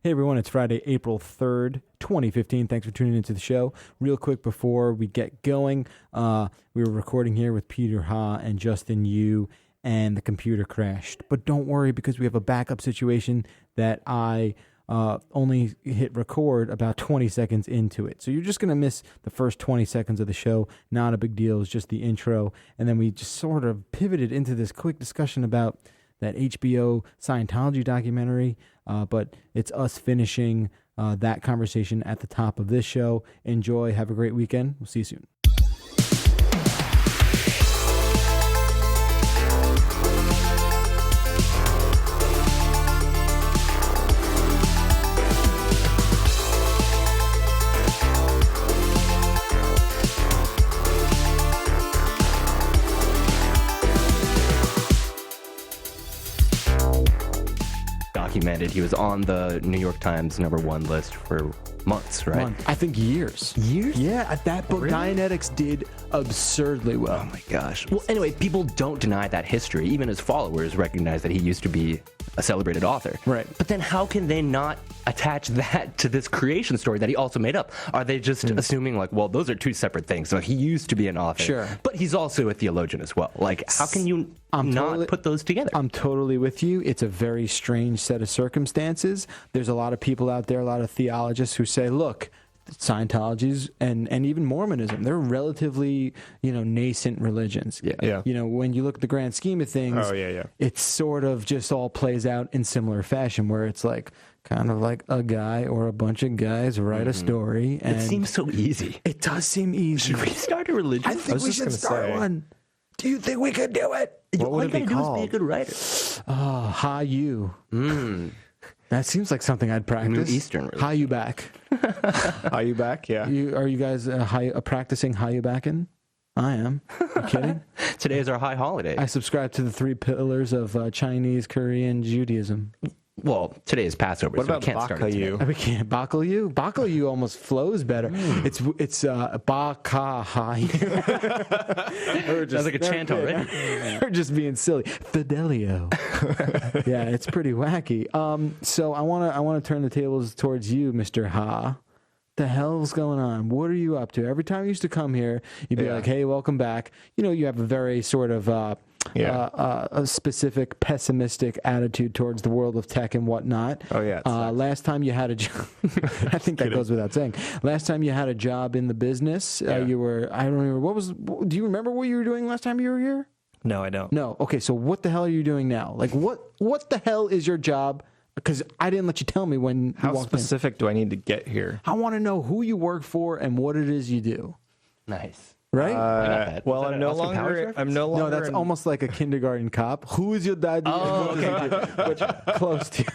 Hey everyone, it's Friday, April 3rd, 2015. Thanks for tuning into the show. Real quick before we get going, we were recording here with Peter Ha and Justin Yu, and the computer crashed. But don't worry, because we have a backup situation that I only hit record about 20 seconds into it. So you're just going to miss the first 20 seconds of the show. Not a big deal. It's just the intro. And then we just sort of pivoted into this quick discussion about that HBO Scientology documentary, but it's us finishing that conversation at the top of this show. Enjoy. Have a great weekend. We'll see you soon. Documented. He was on the New York Times #1 list for months, right? I think years. Years? Yeah, that book, Really? Dianetics, did absurdly well. Oh my gosh. Well, anyway, people don't deny that history. Even his followers recognize that he used to be a celebrated author. Right. But then how can they not attach that to this creation story that he also made up? Are they just assuming, like, well, those are two separate things? So he used to be an author. Sure. But he's also a theologian as well. Like, how can you not put those together? I'm totally with you. It's a very strange set of circumstances. There's a lot of people out there, a lot of theologists who say, look, Scientology's and even Mormonism, they're relatively, nascent religions. Yeah. When you look at the grand scheme of things, it sort of just all plays out in similar fashion, where it's like kind of like a guy or a bunch of guys write a story. And it seems so easy. It does seem easy. Should we start a religion? I think we should start one. Do you think we could do it? What would it be called? Be a good writer. Hi you. That seems like something I'd practice. New Eastern religion. Hi you back. Are you back? Yeah. Are you guys practicing hi you backing? I am. You kidding? Today is our high holiday. I subscribe to the 3 pillars of Chinese, Korean, Judaism. Well, today is Passover, What so we about can't start it today. We can't. Bakalu? Bakalu almost flows better. It's Bakahai. Sounds like a chant already. We're just being silly. Fidelio. Yeah, it's pretty wacky. So I wanna turn the tables towards you, Mr. Ha. The hell's going on? What are you up to? Every time you used to come here, you'd be like, "Hey, welcome back." You have a very sort of a specific pessimistic attitude towards the world of tech and whatnot. Oh yeah. Last time you had a job, I think that goes without saying. Last time you had a job in the business, you were. I don't remember do you remember what you were doing last time you were here? No, I don't. No. Okay, so what the hell are you doing now? Like what the hell is your job? Because I didn't let you tell me when you How walked specific do I need to get here? I want to know who you work for and what it is you do. Nice. Right? I got that. Well, Is that I'm an no Austin Powers longer. reference? I'm no longer. No, that's almost like a kindergarten cop. Who is your daddy? Oh, okay. Which, close to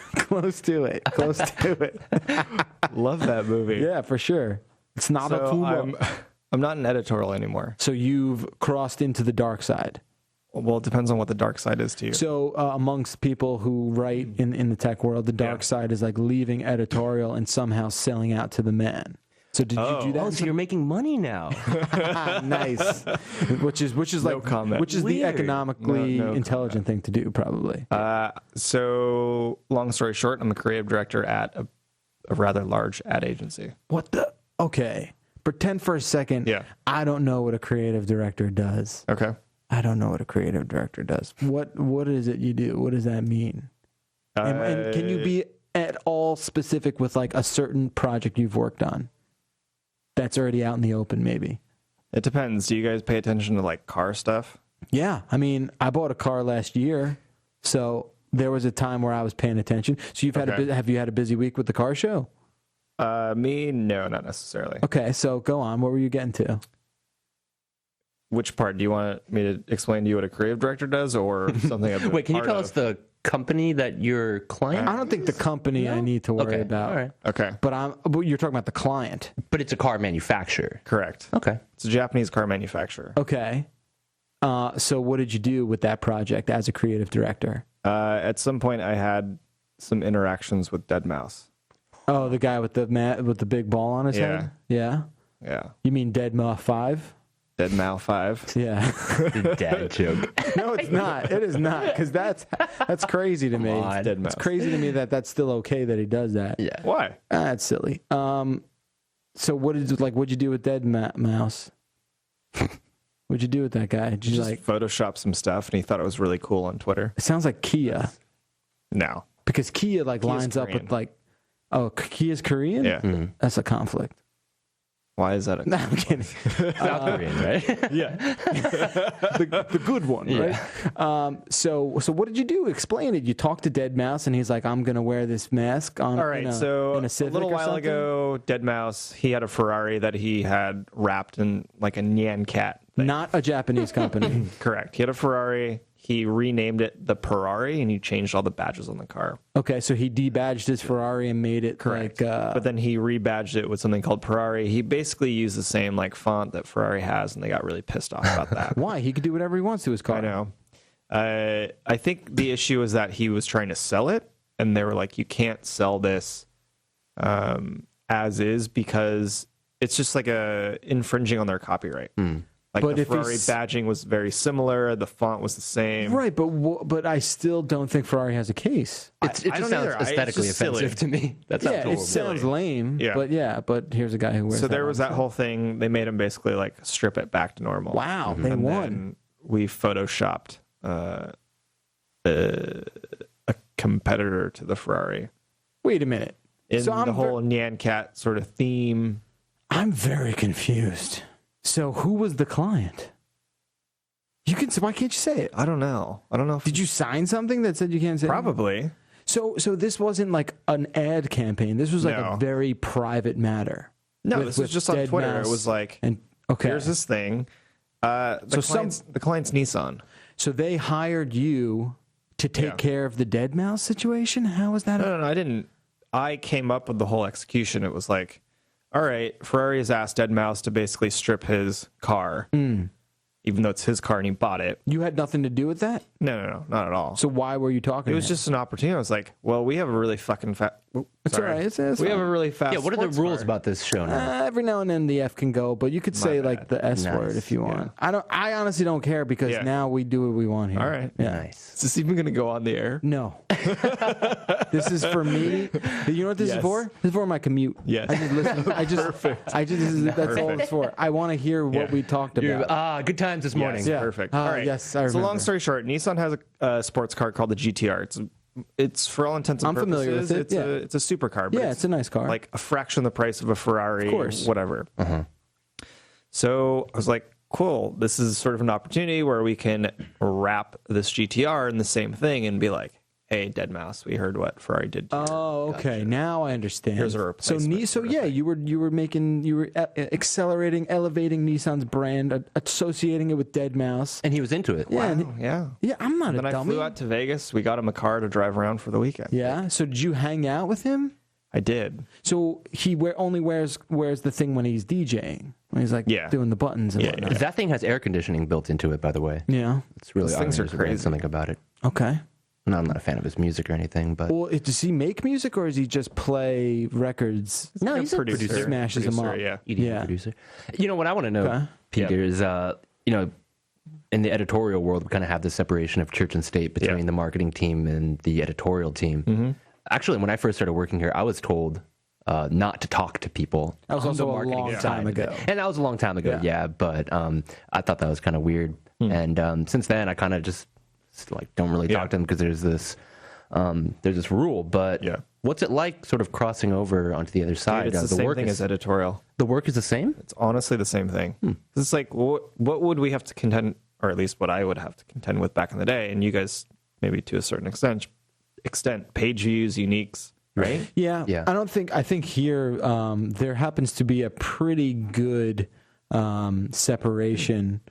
it. Close to it. Love that movie. Yeah, for sure. It's not a So Kuma. I'm not an editorial anymore. So you've crossed into the dark side. Well, it depends on what the dark side is to you. So amongst people who write in the tech world, the dark side is like leaving editorial and somehow selling out to the man. So did you do that? Oh, so you're making money now. Nice. Which is like comment. which is the Weird. economically No intelligent thing to do, probably. So long story short, I'm a creative director at a rather large ad agency. What the? Okay. Pretend for a second. Yeah. I don't know what a creative director does. Okay. I don't know what a creative director does. What is it you do? What does that mean? And can you be at all specific with like a certain project you've worked on that's already out in the open, maybe? It depends. Do you guys pay attention to like car stuff? Yeah. I mean, I bought a car last year, so there was a time where I was paying attention. So have you had a busy week with the car show? Me, no, not necessarily. Okay, so go on. What were you getting to? Which part? Do you want me to explain to you what a creative director does or something? I've been Wait, can you part tell of? us the company that your client? I don't think the company I need to worry Okay, about. all right. Okay. But you're talking about the client. But it's a car manufacturer. Correct. Okay. It's a Japanese car manufacturer. Okay. So what did you do with that project as a creative director? At some point, I had some interactions with Deadmau5. Oh, the guy with the big ball on his head? Yeah. Yeah. You mean Deadmau5? Deadmau 5. Yeah. The dad joke. No, it's not. It is not, because that's crazy to me. on. It's crazy to me that that's still okay that he does that. Yeah. Why? That's silly. So what'd you do with Dead Mouse? What'd you do with that guy? Did you Just like? Photoshop some stuff, and he thought it was really cool on Twitter. It sounds like Kia, No. because Kia lines up Korean. with like, oh, Kia's Korean. Yeah. That's a conflict. Why is that a... No, I'm kidding. South Korean, right? Yeah. the good one, right? So what did you do? Explain it. You talked to Dead Mouse, and he's like, "I'm gonna wear this mask on." All right, so in a a little or while something? ago, Deadmau5, he had a Ferrari that he had wrapped in like a Nyan cat thing. Not a Japanese company. Correct. He had a Ferrari. He renamed it the Ferrari, and he changed all the badges on the car. Okay, so he debadged his Ferrari and made it like. But then he rebadged it with something called Ferrari. He basically used the same like font that Ferrari has, and they got really pissed off about that. Why? He could do whatever he wants to his car. I know. I think the issue is that he was trying to sell it, and they were like, "You can't sell this as is because it's just like infringing on their copyright." Like But the if Ferrari he's- badging was very similar, the font was the same. Right, but I still don't think Ferrari has a case. It I just don't sounds either. It's aesthetically just silly. offensive to me. That sounds Yeah, it horrible. sounds lame. Yeah. But here's a guy who wears. So there on was his that whole thing. They made him basically like strip it back to normal. Wow, they And won. then we photoshopped a competitor to the Ferrari Wait a minute. in So the whole Nyan Cat sort of theme. I'm very confused. So who was the client? Why can't you say it? I don't know. If Did you sign something that said you can't say it? probably. So this wasn't like an ad campaign. This was like No. a very private matter. No, With- this with was just on Dead Twitter. Mouse it was like, and okay. here's this thing. The client's Nissan. So they hired you to take Yeah. care of the Dead Mouse situation. How was that? No, I didn't. I came up with the whole execution. It was like, all right, Ferrari has asked Deadmau5 to basically strip his car, even though it's his car and he bought it. You had nothing to do with that. No, not at all. So why were you talking? It to was him? just an opportunity. I was like, well, we have a really fucking fast. It's all right. It's we fine. have a really fast. Yeah, what are the sports rules car. about this show now? Every now and then the F can go, but you could say like the S Nice. word if you want. I honestly don't care because Yeah. now we do what we want here. All right. Yeah. Nice. Is this even going to go on the air? No. This is for me. You know what this is Yes. for? This is for my commute. Yes. I just listen. That's all it's for. I want to hear what Yeah. we talked about. Good times this morning. Yes, Yeah. perfect. Ah, All right. yes, I So long remember. story short, Nissan has a sports car called the GTR. It's for all intents and I'm purposes. familiar with it, yeah. It's a supercar. But Yeah, it's a nice car. Like a fraction of the price of a Ferrari, Of course. whatever. So I was like, cool. This is sort of an opportunity where we can wrap this GTR in the same thing and be like, hey, Deadmau5, we heard what Ferrari did to you. Oh, okay. Now I understand. Here's a so replacement So sort of yeah, thing. you were accelerating, elevating Nissan's brand, associating it with Dead Mouse. And he was into it. Yeah, Wow, yeah. Yeah, I'm not Then a I dummy. flew out to Vegas. We got him a car to drive around for the weekend. Yeah. So did you hang out with him? I did. So he only wears the thing when he's DJing, when he's like Yeah. doing the buttons and Yeah, whatnot. That thing has air conditioning built into it, by the way. Yeah. It's really Those things are I read crazy. something about it. Okay. No, I'm not a fan of his music or anything, but Well, does he make music or does he just play records? no, he's a producer. Smashes them up. Yeah. EDM Yeah. producer. You know what I want to know, Okay. Peter, is in the editorial world, we kind of have this separation of church and state between Yeah. the marketing team and the editorial team. Actually, when I first started working here, I was told not to talk to people. That was on also the a marketing long side time of it. ago. And that was a long time ago, yeah. But I thought that was kind of weird. And since then, I kind of just like don't really talk to them because there's this rule. But Yeah. what's it like, sort of crossing over onto the other side? It's the the same work thing is, as editorial. the work is the same. It's honestly the same thing. It's like, what would we have to contend, or at least what I would have to contend with back in the day, and you guys maybe to a certain extent, page views, uniques, right? Yeah. Yeah. I think here there happens to be a pretty good separation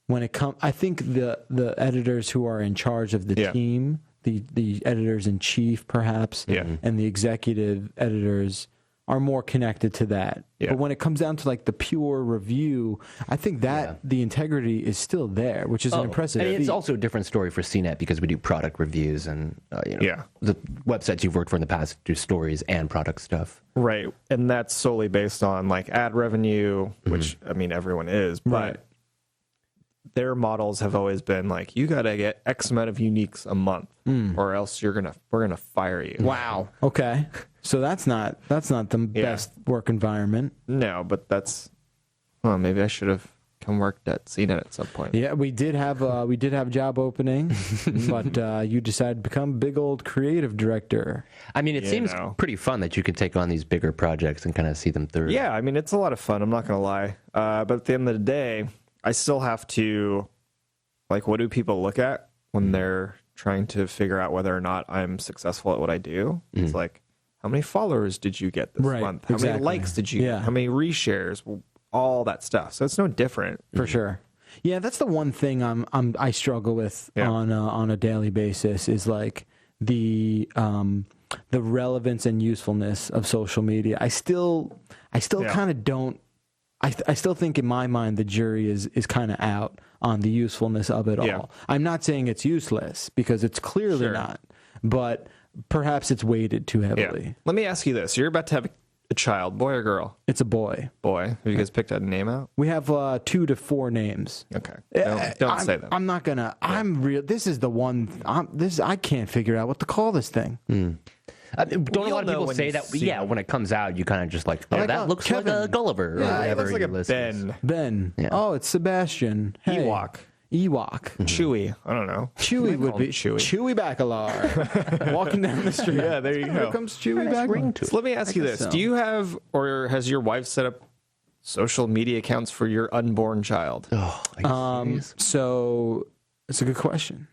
when it comes. I think the editors who are in charge of the Yeah. team, the editors in chief, perhaps, Yeah. and the executive editors are more connected to that. Yeah. But when it comes down to like the pure review, I think that the integrity is still there, which is an impressive And it's feat. also a different story for CNET because we do product reviews and Yeah. the websites you've worked for in the past do stories and product stuff. Right. And that's solely based on like ad revenue, which I mean everyone is, but Right. their models have always been like, you got to get X amount of uniques a month, or else we're gonna fire you. Wow. Okay. So that's not the best work environment. No, but well, maybe I should have come work at CNET at some point. Yeah, we did have a job opening, but you decided to become big old creative director. I mean, it seems pretty fun that you can take on these bigger projects and kind of see them through. Yeah, I mean, it's a lot of fun. I'm not gonna lie, but at the end of the day, I still have to, like, what do people look at when they're trying to figure out whether or not I'm successful at what I do? It's like, how many followers did you get this month? How many likes did you get? How many reshares? All that stuff. So it's no different. For sure. Yeah, that's the one thing I struggle with on a daily basis is like the relevance and usefulness of social media. I still kind of don't. I still think in my mind the jury is kind of out on the usefulness of it all. I'm not saying it's useless because it's clearly not, but perhaps it's weighted too heavily. Yeah. Let me ask you this: you're about to have a child, boy or girl? It's a boy. Boy. Have you guys picked a name out? We have 2 to 4 names. Okay. Don't say them. I'm not gonna. Yeah. I'm real. This is the one. I can't figure out what to call this thing. Don't a lot of people say that? Yeah, when it comes out, you kind of just like, that looks Kevin. like a Gulliver. Yeah, or whatever it looks like a Ben. Ben. Yeah. Oh, it's Sebastian. Hey. Ewok. Chewy. I don't know. Chewy would be Chewy Bakalar. Walking down the street. Yeah, there you go. Here comes Chewy Bakalar. So let me ask you this. Do you have, or has your wife set up social media accounts for your unborn child? So it's a good question.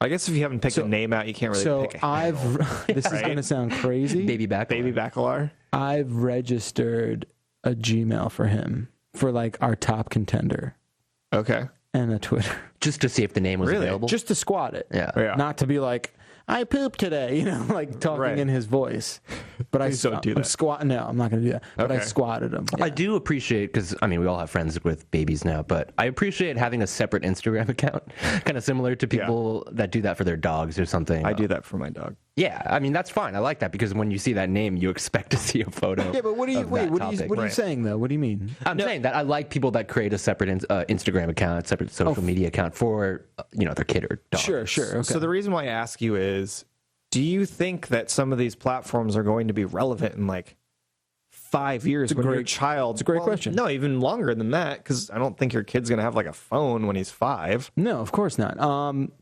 I guess if you haven't picked a name out, you can't really pick a handle. This is going to sound crazy. Baby Bakalar. I've registered a Gmail for him for like our top contender. Okay. And a Twitter. Just to see if the name was available? Just to squat it. Yeah. Not to be like, I pooped today, like talking in his voice. But I'm squatting. No, I'm not going to do that. But I squatted him. Yeah. I do appreciate, because, I mean, we all have friends with babies now, but I appreciate having a separate Instagram account, kind of similar to people that do that for their dogs or something. I do that for my dog. Yeah, I mean, that's fine. I like that, because when you see that name, you expect to see a photo. Yeah, but what are you saying, though? What do you mean? I'm saying that I like people that create a separate Instagram account, separate social media account for, their kid or dog. Sure. Okay. So the reason why I ask you is, do you think that some of these platforms are going to be relevant in like 5 years when your child? It's a great question. No, even longer than that, because I don't think your kid's going to have like a phone when he's 5. No, of course not.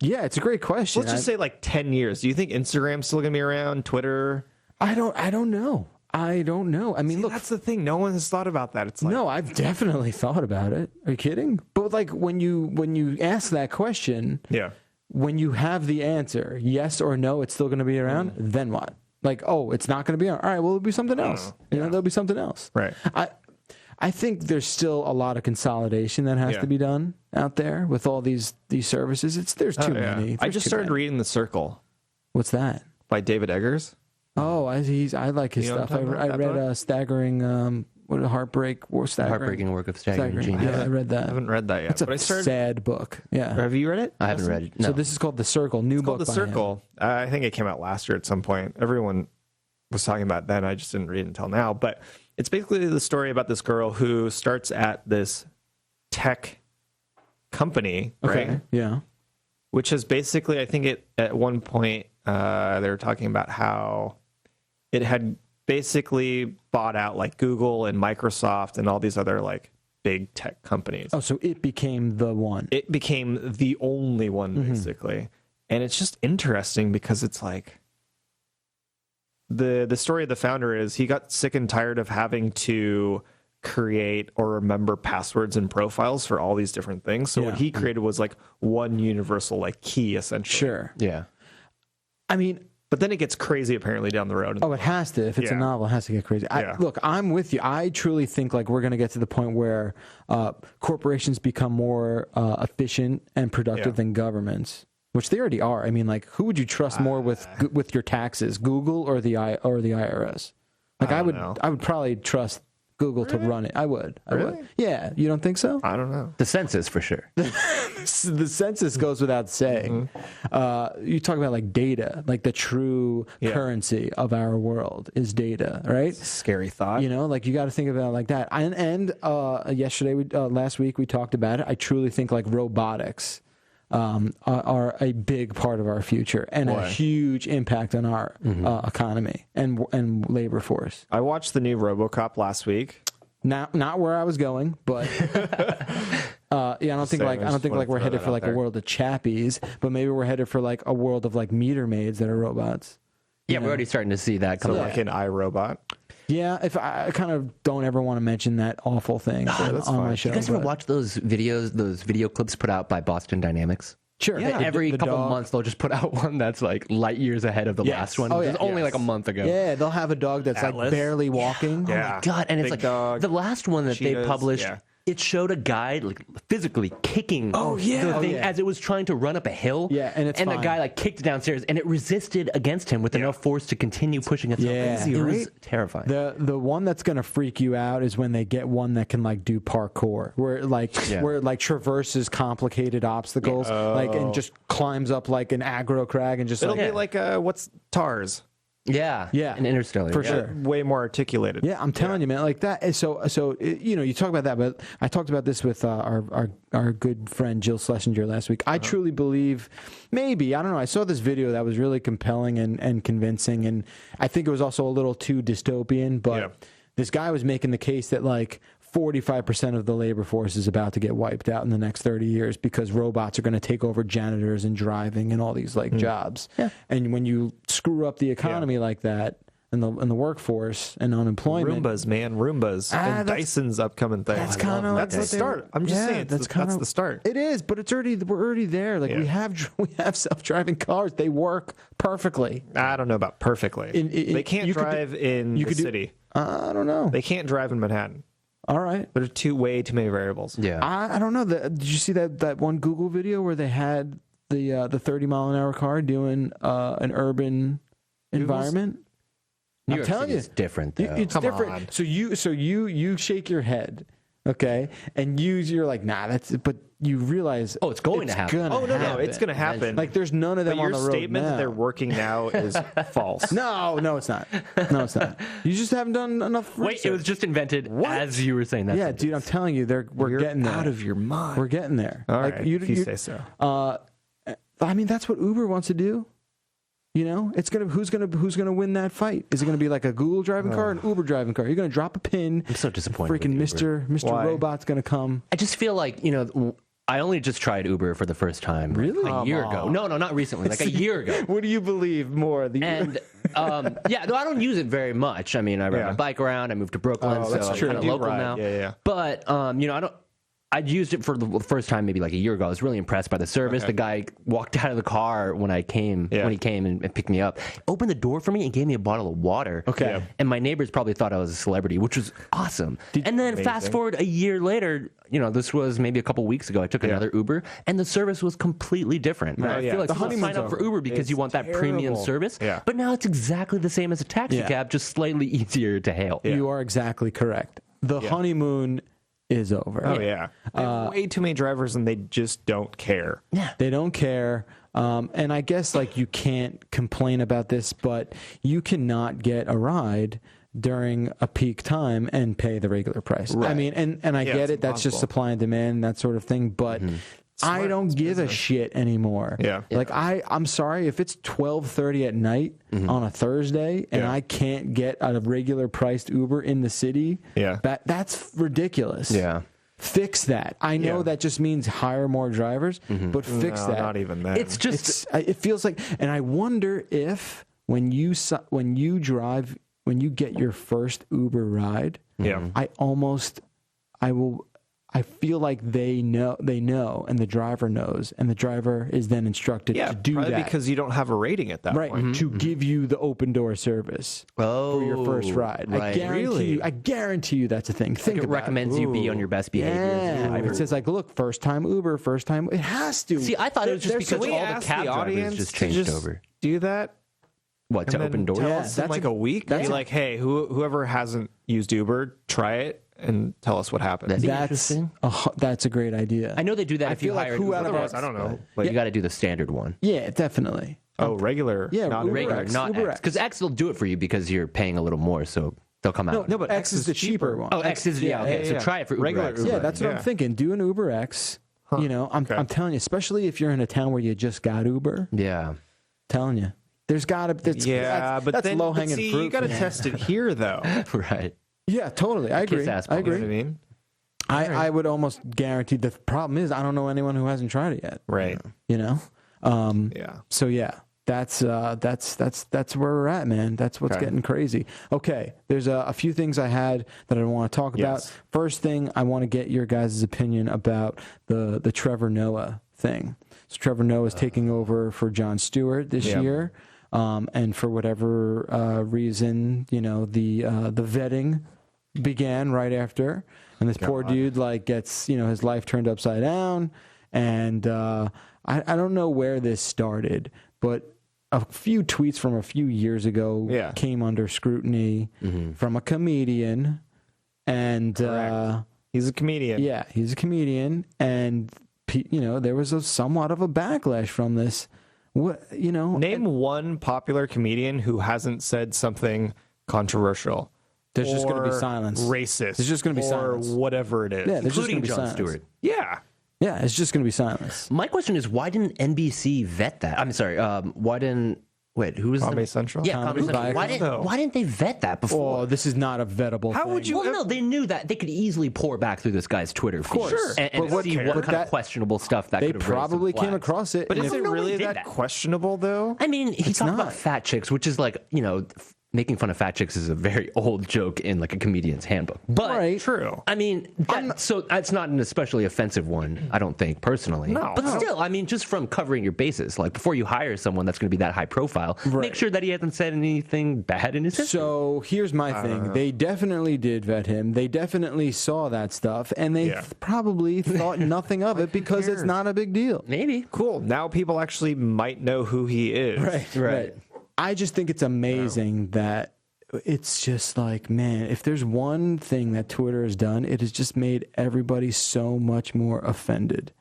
Yeah, it's a great question. Let's just say like 10 years. Do you think Instagram's still going to be around? Twitter? I don't know. I mean, look, that's the thing. No one has thought about that. It's like, no, I've definitely thought about it. Are you kidding? But like when you ask that question, when you have the answer, yes or no, it's still going to be around, then what? Like, oh, it's not going to be around. All right, well, it'll be something else. There'll be something else. Right. I think there's still a lot of consolidation that has to be done out there with all these services. There's too many. I just started reading The Circle. What's that? By David Eggers. Oh, I like his stuff. I read Staggering... Heartbreaking Work of Staggering Genius. Yeah, I read that. I haven't read that yet. It's a sad book. Yeah. Have you read it? I haven't read it. No. So this is called The Circle. New book. Called The Circle. I think it came out last year at some point. Everyone was talking about it then. I just didn't read it until now. But it's basically the story about this girl who starts at this tech company, right? Yeah. Which is basically, I think at one point they were talking about how it had basically bought out like Google and Microsoft and all these other like big tech companies. Oh, so it became the one. It became the only one, basically. And it's just interesting because it's like the story of the founder is he got sick and tired of having to create or remember passwords and profiles for all these different things. So what he created was like one universal like key, essentially. Sure. Yeah. I mean, but then it gets crazy apparently down the road. Oh, it has to. If it's a novel, it has to get crazy. Look, I'm with you. I truly think like we're going to get to the point where corporations become more efficient and productive than governments, which they already are. I mean, like, who would you trust more with your taxes, Google or the IRS? Like, I would probably trust Google to run it. I would. Really? Yeah. You don't think so? I don't know. The census for sure. The census goes without saying. You talk about like data, like the true currency of our world is data, right? Scary thought. You know, like you got to think about it like that. And yesterday, last week we talked about it. I truly think like robotics are a big part of our future and a huge impact on our economy and labor force. I watched the new RoboCop last week. Not where I was going, but I don't think like we're headed for like a world of chappies, but maybe we're headed for like a world of like meter maids that are robots. Yeah, we're already starting to see that come like an iRobot. Yeah, if I kind of don't ever want to mention that awful thing on my show. You guys ever watch those video clips put out by Boston Dynamics? Sure. Yeah, every couple months they'll just put out one that's like light years ahead of the last one. It was only like a month ago. Yeah, they'll have a dog that's Atlas. like barely walking. Yeah. Oh my god! And it's like the last one that cheetahs, they published. It showed a guy like physically kicking the thing as it was trying to run up a hill. Yeah, and the guy like kicked it downstairs, and it resisted against him with enough force to continue pushing itself. Yeah, it was terrifying. The one that's gonna freak you out is when they get one that can like do parkour, where it like traverses complicated obstacles, like and just climbs up like an aggro crag and just It'll be like what's TARS? Yeah, an Interstellar for sure. Way more articulated. Yeah, I'm telling you, man. Like that. So you know, you talk about that, but I talked about this with our good friend Jill Schlesinger last week. I truly believe, maybe I don't know. I saw this video that was really compelling and convincing, and I think it was also a little too dystopian. But this guy was making the case that like 45% of the labor force is about to get wiped out in the next 30 years because robots are going to take over janitors and driving and all these like jobs. Yeah. And when you screw up the economy like that and the workforse and unemployment, Roombas, and Dyson's upcoming thing. That's kind of like the start. I'm just saying that's the start. It is, but we're already there. Like we have self-driving cars. They work perfectly. I don't know about perfectly. They can't drive in the city. I don't know. They can't drive in Manhattan. All right. There's way too many variables. Yeah. I don't know. Did you see that one Google video where they had the 30-mile-an-hour car doing an urban environment? I'm telling you, it's different. Though. It's different. So you shake your head, okay, and you're like, nah, that's it. But you realize, it's going to happen. No, it's going to happen. Like there's none of them on the road. Your statement that they're working now is false. No, it's not. No, it's not. You just haven't done enough research. Wait, it was just invented as you were saying that. Yeah, dude, I'm telling you, we're getting there. Out of your mind. We're getting there. All right, if you say so. I mean, that's what Uber wants to do. You know, who's gonna win that fight? Is it gonna be like a Google driving car or an Uber driving car? You're gonna drop a pin. I'm so disappointed. Freaking Mr. Robot's gonna come. I just feel like, you know, I only just tried Uber for the first time a year ago. No, not recently. Like a year ago. What do you believe more? I don't use it very much. I mean, I ride my bike around. I moved to Brooklyn, so I'm kind of local now. Yeah. But you know, I'd used it for the first time maybe like a year ago. I was really impressed by the service. The guy walked out of the car when he came and picked me up, opened the door for me and gave me a bottle of water. Okay. Yeah. And my neighbors probably thought I was a celebrity, which was awesome. And then fast forward a year later, you know, this was maybe a couple weeks ago, I took another Uber and the service was completely different. I feel like people sign up for Uber because you want that premium service. Yeah. But now it's exactly the same as a taxi cab, just slightly easier to hail. Yeah. You are exactly correct. The honeymoon is over. Oh, yeah. They have way too many drivers and they just don't care. Yeah. They don't care. And I guess like you can't complain about this, but you cannot get a ride during a peak time and pay the regular price. Right. I mean, and I get it. That's just supply and demand, that sort of thing. But I don't give a shit anymore. Yeah. Like I'm sorry if it's 12:30 at night on a Thursday and I can't get a regular priced Uber in the city. Yeah. That's ridiculous. Yeah. Fix that. I know that just means hire more drivers, but fix that. Not even that. It's just it feels like, and I wonder if when you get your first Uber ride, I feel like they know, and the driver knows, and the driver is then instructed to do that. Because you don't have a rating at that point. To give you the open door service for your first ride. Right. I guarantee you that's a thing. Think it recommends you be on your best behavior. Yeah. It says like, look, first time Uber, it has to. See, I thought it was just because all the cab drivers just changed over. Do that? What, to open doors? Tell us in like a week? Be like, hey, whoever hasn't used Uber, try it and tell us what happens. That's a great idea. I know they do that if you hire who out of us, I don't know. You got to do the standard one. Yeah, definitely. Regular. Yeah, not Regular, X, not Uber X. Because X will do it for you because you're paying a little more, so they'll come out. No, but X is the cheaper one. Oh, X is so try it for Uber Regular X. Uber. Yeah, that's what I'm thinking. Do an Uber X. Huh. You know, I'm telling you, especially if you're in a town where you just got Uber. Yeah, telling you, there's got to. But that's low hanging fruit. You got to test it here, though. right. Yeah, totally. I agree. You know what I mean? I would almost guarantee the problem is I don't know anyone who hasn't tried it yet. Right. You know. Yeah. So yeah. That's where we're at, man. That's what's getting crazy. Okay, there's a few things I had that I want to talk about. First thing, I want to get your guys' opinion about the Trevor Noah thing. So Trevor Noah is taking over for Jon Stewart this year, and for whatever reason, you know, the vetting began right after, and this poor dude gets his life turned upside down, and I don't know where this started, but a few tweets from a few years ago came under scrutiny from a comedian, and he's a comedian. Yeah, he's a comedian, and there was somewhat of a backlash from this. Name one popular comedian who hasn't said something controversial. There's just going to be silence. Racist. There's just going to be silence, or whatever it is. Yeah, including Jon Stewart. Yeah. Yeah, it's just going to be silence. My question is, why didn't NBC vet that? I'm sorry. Why didn't... Wait, who was Comedy Central? Yeah, Comedy Central. Why didn't they vet that before? Oh, this is not a vettable How thing. would you... Well, no, they knew that. They could easily pour back through this guy's Twitter feed. Of course. And see what kind of questionable stuff that they could have probably came across it. But is it really that questionable, though? I mean, he talked about fat chicks, which is making fun of fat chicks is a very old joke in a comedian's handbook. But true. I mean, so that's not an especially offensive one, I don't think, personally. No. But still, I mean, just from covering your bases, before you hire someone that's going to be that high profile, make sure that he hasn't said anything bad in his history. So here's my thing. They definitely did vet him. They definitely saw that stuff, and they probably thought nothing of it because it's not a big deal. Maybe. Cool. Now people actually might know who he is. Right. I just think it's amazing that it's just man, if there's one thing that Twitter has done, it has just made everybody so much more offended.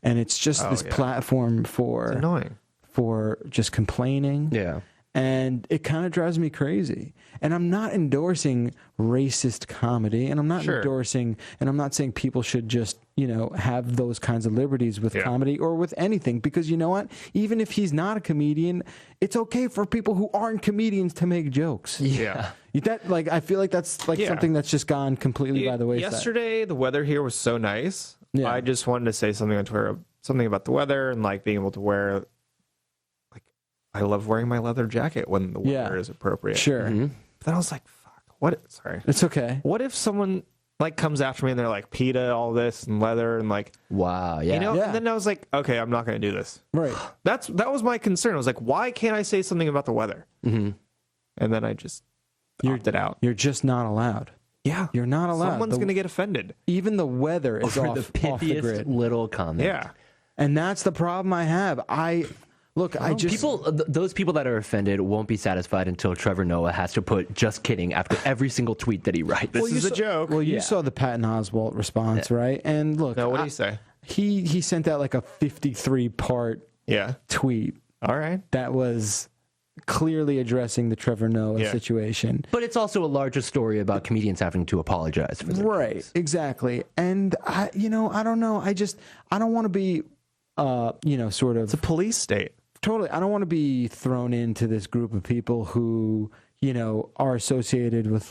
And it's just this platform for just complaining. Yeah. And it kind of drives me crazy. And I'm not endorsing racist comedy, and I'm not endorsing, and I'm not saying people should just, have those kinds of liberties with comedy or with anything, because you know what? Even if he's not a comedian, it's okay for people who aren't comedians to make jokes. Yeah. I feel like that's something that's just gone completely by the wayside. Yesterday, the weather here was so nice. Yeah. I just wanted to say something on Twitter, something about the weather and being able to wear. I love wearing my leather jacket when the weather is appropriate. Sure. Mm-hmm. But then I was like, fuck, what? Sorry. It's okay. What if someone comes after me and they're like, PETA, all this and leather and wow, yeah. And then I was like, okay, I'm not going to do this. Right. That was my concern. I was like, why can't I say something about the weather? Mm-hmm. And then I just opted out. You're just not allowed. Yeah. You're not allowed. Someone's going to get offended. Even the weather is off the grid. Little comment. Yeah. And that's the problem I have. Those people that are offended won't be satisfied until Trevor Noah has to put "just kidding" after every single tweet that he writes. This is a joke. Well, you saw the Patton Oswalt response, right? And look, no, what did he say? He sent out a 53-part tweet. All right, that was clearly addressing the Trevor Noah situation. But it's also a larger story about comedians having to apologize for their jokes. Exactly. And I don't know. I don't want to be, sort of. It's a police state. Totally. I don't want to be thrown into this group of people who, are associated with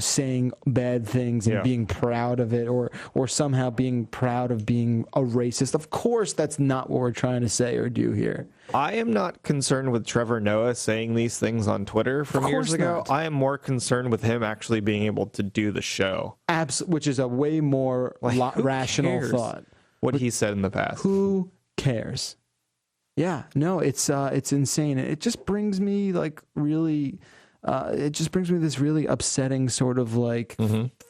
saying bad things and being proud of it or somehow being proud of being a racist. Of course, that's not what we're trying to say or do here. I am not concerned with Trevor Noah saying these things on Twitter from years ago. I am more concerned with him actually being able to do the show. Which is a way more rational thought. What he said in the past. Who cares? Yeah, no, it's insane. It just brings me really, this really upsetting sort of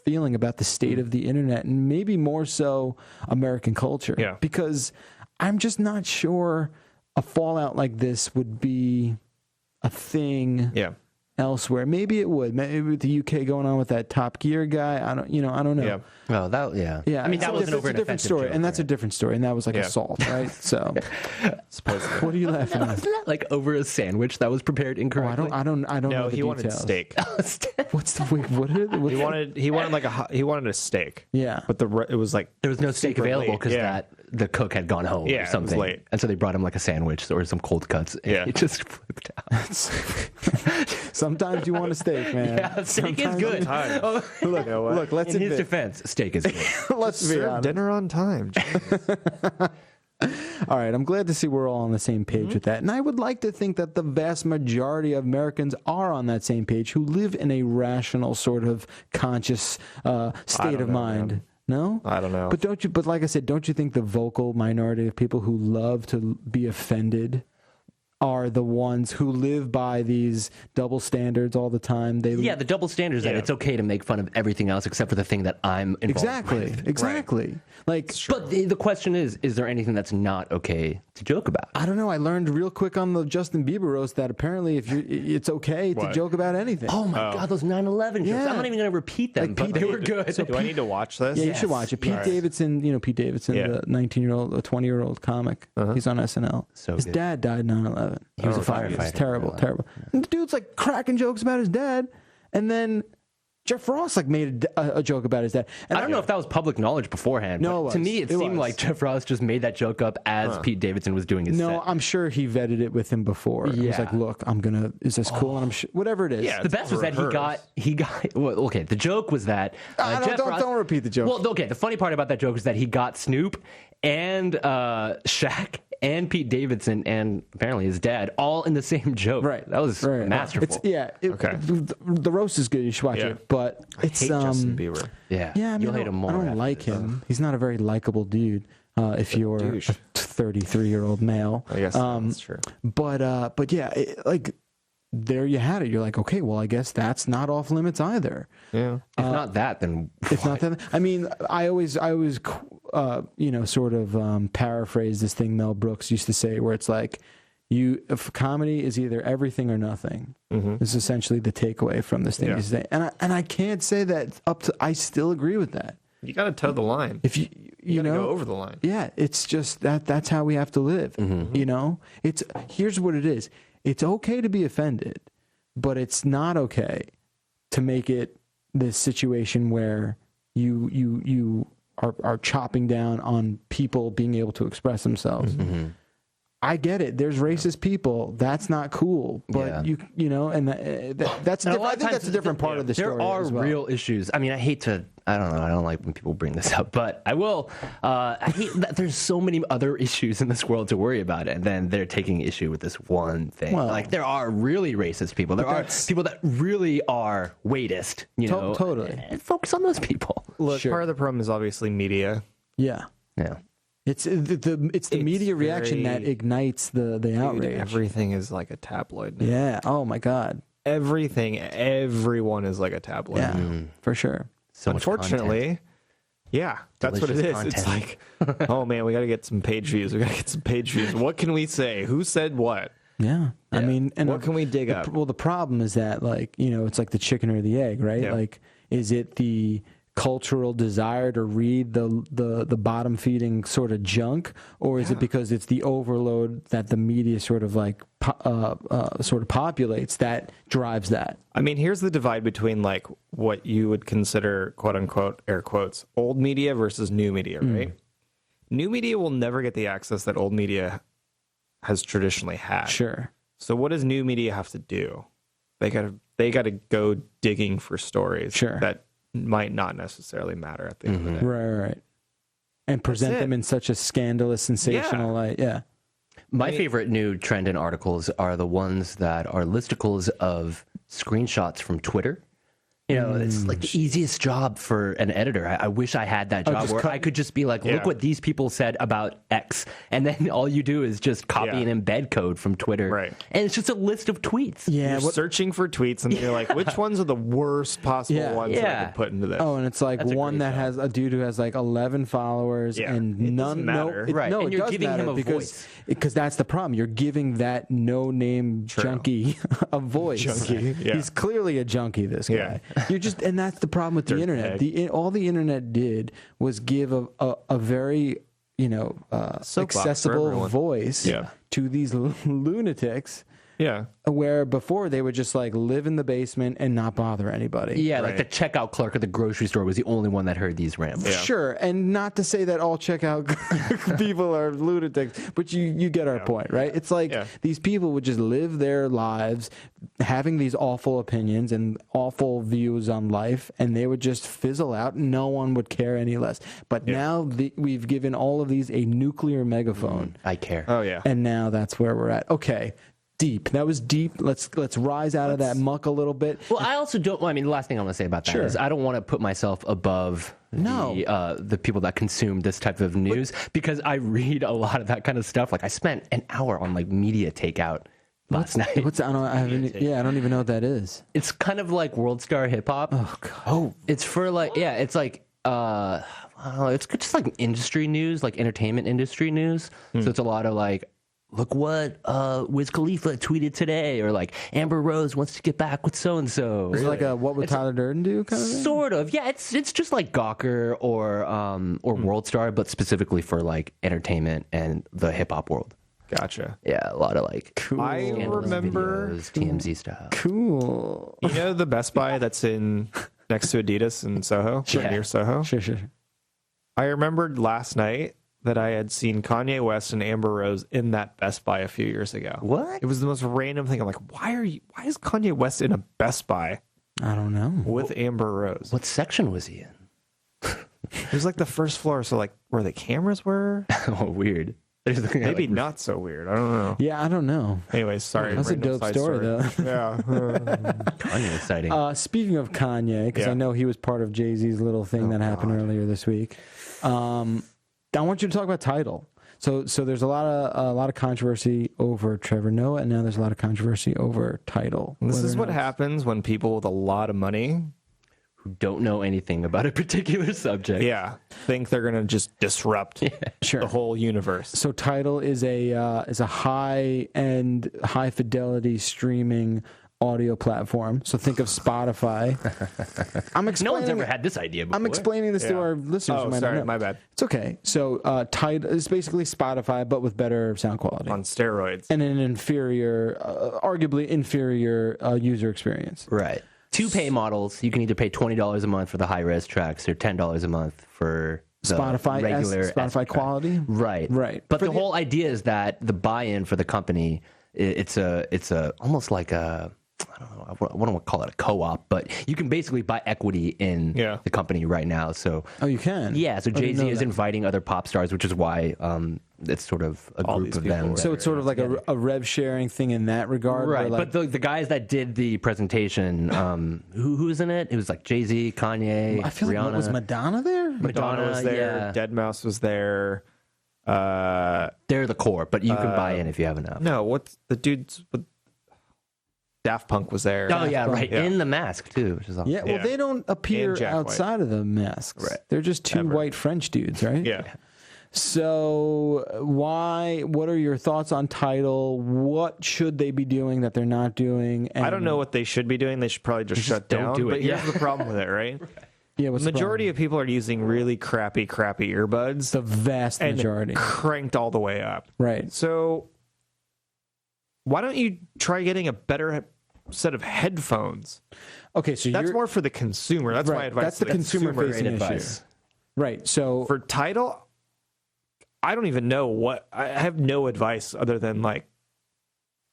feeling about the state of the internet and maybe more so American culture. Yeah. Because I'm just not sure a fallout like this would be a thing. Yeah. elsewhere. Maybe it would. Maybe with the UK going on with that Top Gear guy. I don't know. Yeah. Oh, yeah. I mean, that was a different story, joke, and that's a different story, and that was like assault, right? So, what are you laughing at? Wasn't that like over a sandwich that was prepared incorrectly? I don't know the he wanted details. steak. What's the He wanted a steak. Yeah, but it was like there was no steak available because the cook had gone home or something. It was late. And so they brought him like a sandwich or some cold cuts. Yeah, it just flipped out. Sometimes you want a steak, man. Yeah, steak is good. Look. Let's in his defense, steak is good. Let's be honest. Dinner on time. All right, I'm glad to see we're all on the same page with that. And I would like to think that the vast majority of Americans are on that same page, who live in a rational sort of conscious state of mind. Man. No? I don't know. But like I said, don't you think the vocal minority of people who love to be offended are the ones who live by these double standards all the time? The double standards that it's okay to make fun of everything else except for the thing that I'm involved with. Exactly. Right. But the question is there anything that's not okay to joke about? I don't know. I learned real quick on the Justin Bieber roast that apparently it's okay to joke about anything. Oh my God, those 9/11 jokes. Yeah. I'm not even going to repeat them, but they were good. Do I need to watch this? Yeah, you should watch it. Pete Davidson, the 20-year-old comic. He's on SNL. His dad died 9/11. He was a firefighter. It's terrible. And the dude's like cracking jokes about his dad, and then Jeff Ross made a joke about his dad. And I don't know if that was public knowledge beforehand. No, but to me, it seemed like Jeff Ross just made that joke up as Pete Davidson was doing his set. No, I'm sure he vetted it with him before. Yeah. He was like, look, is this cool? And whatever it is. Yeah, the best was that he got well, okay, the joke was that don't repeat the joke. Well, okay, the funny part about that joke is that he got Snoop and Shaq and Pete Davidson and apparently his dad all in the same joke. Right. That was masterful. The roast is good. You should watch it. But it's Justin Bieber. Yeah. Yeah, I mean, you'll hate him more. I don't like him. He's not a very likable dude. If you're a 33-year-old male. I guess that's true. But yeah, there you had it. You're like, okay, well, I guess that's not off limits either. Yeah. If not that, then if not that, I mean, I always sort of paraphrase this thing Mel Brooks used to say, where it's like, if comedy is either everything or nothing. This is essentially the takeaway from this thing. Yeah. And I can't say that I still agree with that. You got to toe the line. If you go over the line. Yeah, it's just that's how we have to live. Here's what it is. It's okay to be offended, but it's not okay to make it this situation where you are chopping down on people being able to express themselves. I get it. There's racist people. That's not cool. But that's I think that's a different part of the story. There are real issues. I mean, I don't like when people bring this up, but I will. I hate that there's so many other issues in this world to worry about, and then they're taking issue with this one thing. Well, there are really racist people. There are people that really are weightist. Totally. And focus on those people. Look, part of the problem is obviously media. Yeah. It's the media reaction that ignites the outrage. Dude, everything is like a tabloid now. Yeah. Oh my God. Everyone is like a tabloid. Yeah, for sure. So unfortunately, that's what it is. Content. It's like, oh man, we got to get some page views. What can we say? Who said what? Yeah. I mean, and what can we dig up? Well, the problem is that it's like the chicken or the egg, right? Yeah. Is it the cultural desire to read the bottom feeding sort of junk, or is it because it's the overload that the media sort of populates that drives that? I mean, here's the divide between what you would consider quote unquote air quotes old media versus new media, right? New media will never get the access that old media has traditionally had. Sure. So what does new media have to do? They got to go digging for stories that might not necessarily matter at the end of the day. Right. And present them in such a scandalous, sensational light. Yeah. My favorite new trend in articles are the ones that are listicles of screenshots from Twitter You know, it's like the easiest job for an editor. I wish I had that job where I could just be like, look what these people said about X. And then all you do is just copy and embed code from Twitter. Right. And it's just a list of tweets. Yeah. You're searching for tweets and you're like, which ones are the worst possible ones that I could put into this? Oh, and it's like one that has a dude who has like 11 followers and none matter. No, and it you're does giving matter him a voice. Because that's the problem. You're giving that no-name junkie a voice. He's clearly a junkie, this guy. You're just, and that's the problem with the internet. All the internet did was give a very, accessible voice to these lunatics. Yeah. Where before they would just like live in the basement and not bother anybody. Yeah, like the checkout clerk at the grocery store was the only one that heard these rambles. Yeah. Sure, and not to say that all checkout people are lunatics, but you get our point, right? It's like these people would just live their lives having these awful opinions and awful views on life, and they would just fizzle out and no one would care any less. But now we've given all of these a nuclear megaphone. I care. Oh, yeah. And now that's where we're at. Okay. Deep. That was deep. Let's rise out of that muck a little bit. Well, I also don't. I mean, the last thing I want to say about that is I don't want to put myself above the people that consume this type of news because I read a lot of that kind of stuff. Like I spent an hour on like media takeout last night. I don't even know what that is. It's kind of like World Star Hip Hop. Oh God. It's for like it's like it's just like industry news, like entertainment industry news. So it's a lot of like, look what Wiz Khalifa tweeted today, or like Amber Rose wants to get back with so and so. Is it like a what would Tyler Durden do kind of thing? Sort of, yeah. It's just like Gawker or World Star, but specifically for like entertainment and the hip hop world. Gotcha. Yeah, a lot of like cool. I remember videos, TMZ style. Cool. You know the Best Buy that's in next to Adidas in Soho, near Soho. Sure. I remembered last night that I had seen Kanye West and Amber Rose in that Best Buy a few years ago. What? It was the most random thing. I'm like, why is Kanye West in a Best Buy? I don't know. With Amber Rose. What section was he in? It was like the first floor, so like where the cameras were. Oh, weird. Maybe like, not so weird. I don't know. Yeah, I don't know. Anyways, sorry. That's a dope story, though. Yeah. Kanye exciting. Speaking of Kanye, because I know he was part of Jay-Z's little thing that happened earlier this week. I want you to talk about Tidal. So there's a lot of controversy over Trevor Noah, and now there's a lot of controversy over Tidal. This is what happens when people with a lot of money who don't know anything about a particular subject think they're gonna just disrupt the whole universe. So Tidal is a high-end, high-fidelity streaming audio platform. So think of Spotify. No one's ever had this idea before. I'm explaining this to our listeners. Oh, sorry, my bad. It's okay. So Tidal is basically Spotify, but with better sound quality. On steroids. And an inferior, arguably inferior user experience. Right. Two pay models. You can either pay $20 a month for the high-res tracks or $10 a month for the regular Spotify quality. Right. But the whole idea is that the buy-in for the company, it's almost like a, I don't know, I don't want to call it a co-op, but you can basically buy equity in the company right now. So you can? Yeah, so Jay-Z is inviting other pop stars, which is why it's sort of a group of them. So it's sort of like a rev sharing thing in that regard? Right, like, but the guys that did the presentation, who's in it? It was like Jay-Z, Kanye, I feel Rihanna. Like, was Madonna there? Madonna was there, Deadmau5 was there. They're the core, but you can buy in if you have enough. No, what's the dudes... Daft Punk was there. Oh, yeah, right. Yeah. In the mask, too. Which is awesome. Yeah, well, they don't appear outside of the masks. Right. They're just two white French dudes, right? Yeah. So what are your thoughts on Tidal? What should they be doing that they're not doing? And I don't know what they should be doing. They should probably just shut down. Do it. But here's the problem with it, right? Yeah, the majority of people are using really crappy earbuds. The vast majority. Cranked all the way up. Right. So why don't you try getting a better set of headphones? Okay, so that's more for the consumer. That's my advice. That's the consumer-facing issue. Right. So for Tidal, I don't even know what. I have no advice other than like,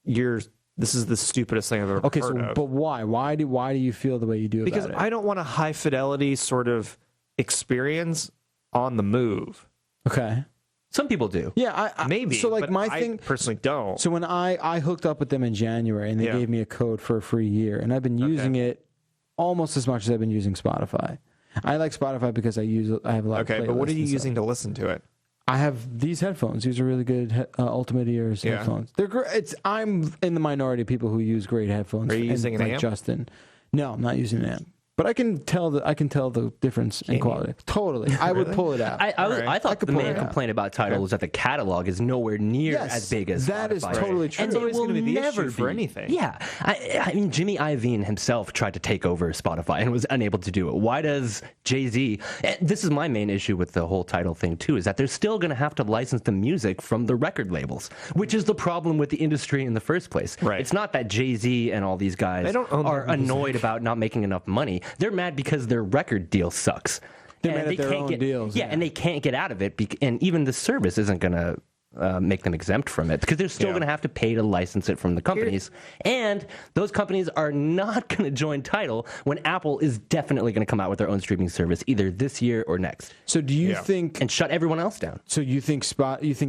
this is the stupidest thing I've ever heard of. But why? Why do you feel the way you do about it? Because I don't want a high fidelity sort of experience on the move. Okay. Some people do. Yeah, maybe. So like but my I thing personally don't. So when I hooked up with them in January and they gave me a code for a free year, and I've been using it almost as much as I've been using Spotify. I like Spotify because I have a lot of playlists. But what are you using to listen to it? I have these headphones. These are really good Ultimate Ears headphones. They're great. I'm in the minority of people who use great headphones. Are you using an amp? Justin? No, I'm not using an amp. But I can tell the difference in quality. Totally, I would pull it out. I thought the main complaint about Tidal was that the catalog is nowhere near as big as that Spotify. is totally true. And they will never for anything. Yeah, I mean, Jimmy Iovine himself tried to take over Spotify and was unable to do it. Why does Jay-Z? This is my main issue with the whole Tidal thing too, is that they're still going to have to license the music from the record labels, which is the problem with the industry in the first place. Right. It's not that Jay-Z and all these guys are annoyed about not making enough money. They're mad because their record deal sucks. They're mad at their own deals. Yeah, and they can't get out of it. And even the service isn't going to make them exempt from it because they're still going to have to pay to license it from the companies. And those companies are not going to join Tidal when Apple is definitely going to come out with their own streaming service either this year or next. So do you think... And shut everyone else down. So you think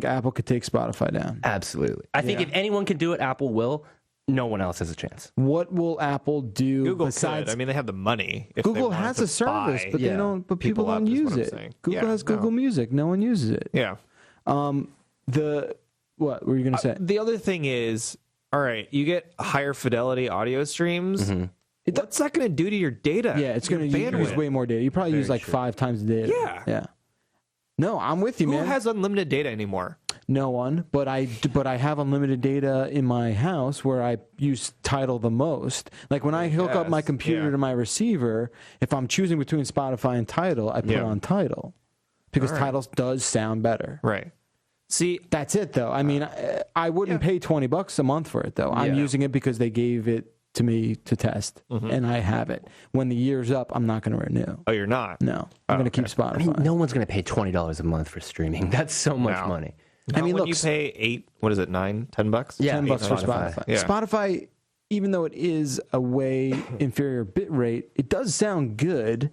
Apple could take Spotify down? Absolutely. I think if anyone can do it, Apple will. No one else has a chance. What will Apple do Google besides... could. I mean, they have the money. If Google has a service, but they don't. But people don't use it. Google has Google Music. No one uses it. Yeah. What were you going to say? The other thing is, all right, you get higher fidelity audio streams. Mm-hmm. What's that going to do to your data? Yeah, it's going to use way more data. You probably use like 5 times the data. Yeah. Yeah. No, I'm with you, man. Who has unlimited data anymore? No one, but I have unlimited data in my house where I use Tidal the most. Like when I hook up my computer to my receiver, if I'm choosing between Spotify and Tidal, I put on Tidal because Tidal does sound better. Right. See, that's it though. I mean, I wouldn't pay $20 a month for it though. I'm using it because they gave it to me to test, and I have it. When the year's up, I'm not going to renew. Oh, you're not? No, I'm going to keep Spotify. I mean, no one's going to pay $20 a month for streaming. That's so much money. I mean, look, you pay $8, $9, $10? Yeah, $10 for Spotify. Yeah. Spotify, even though it is a way inferior bit rate, it does sound good.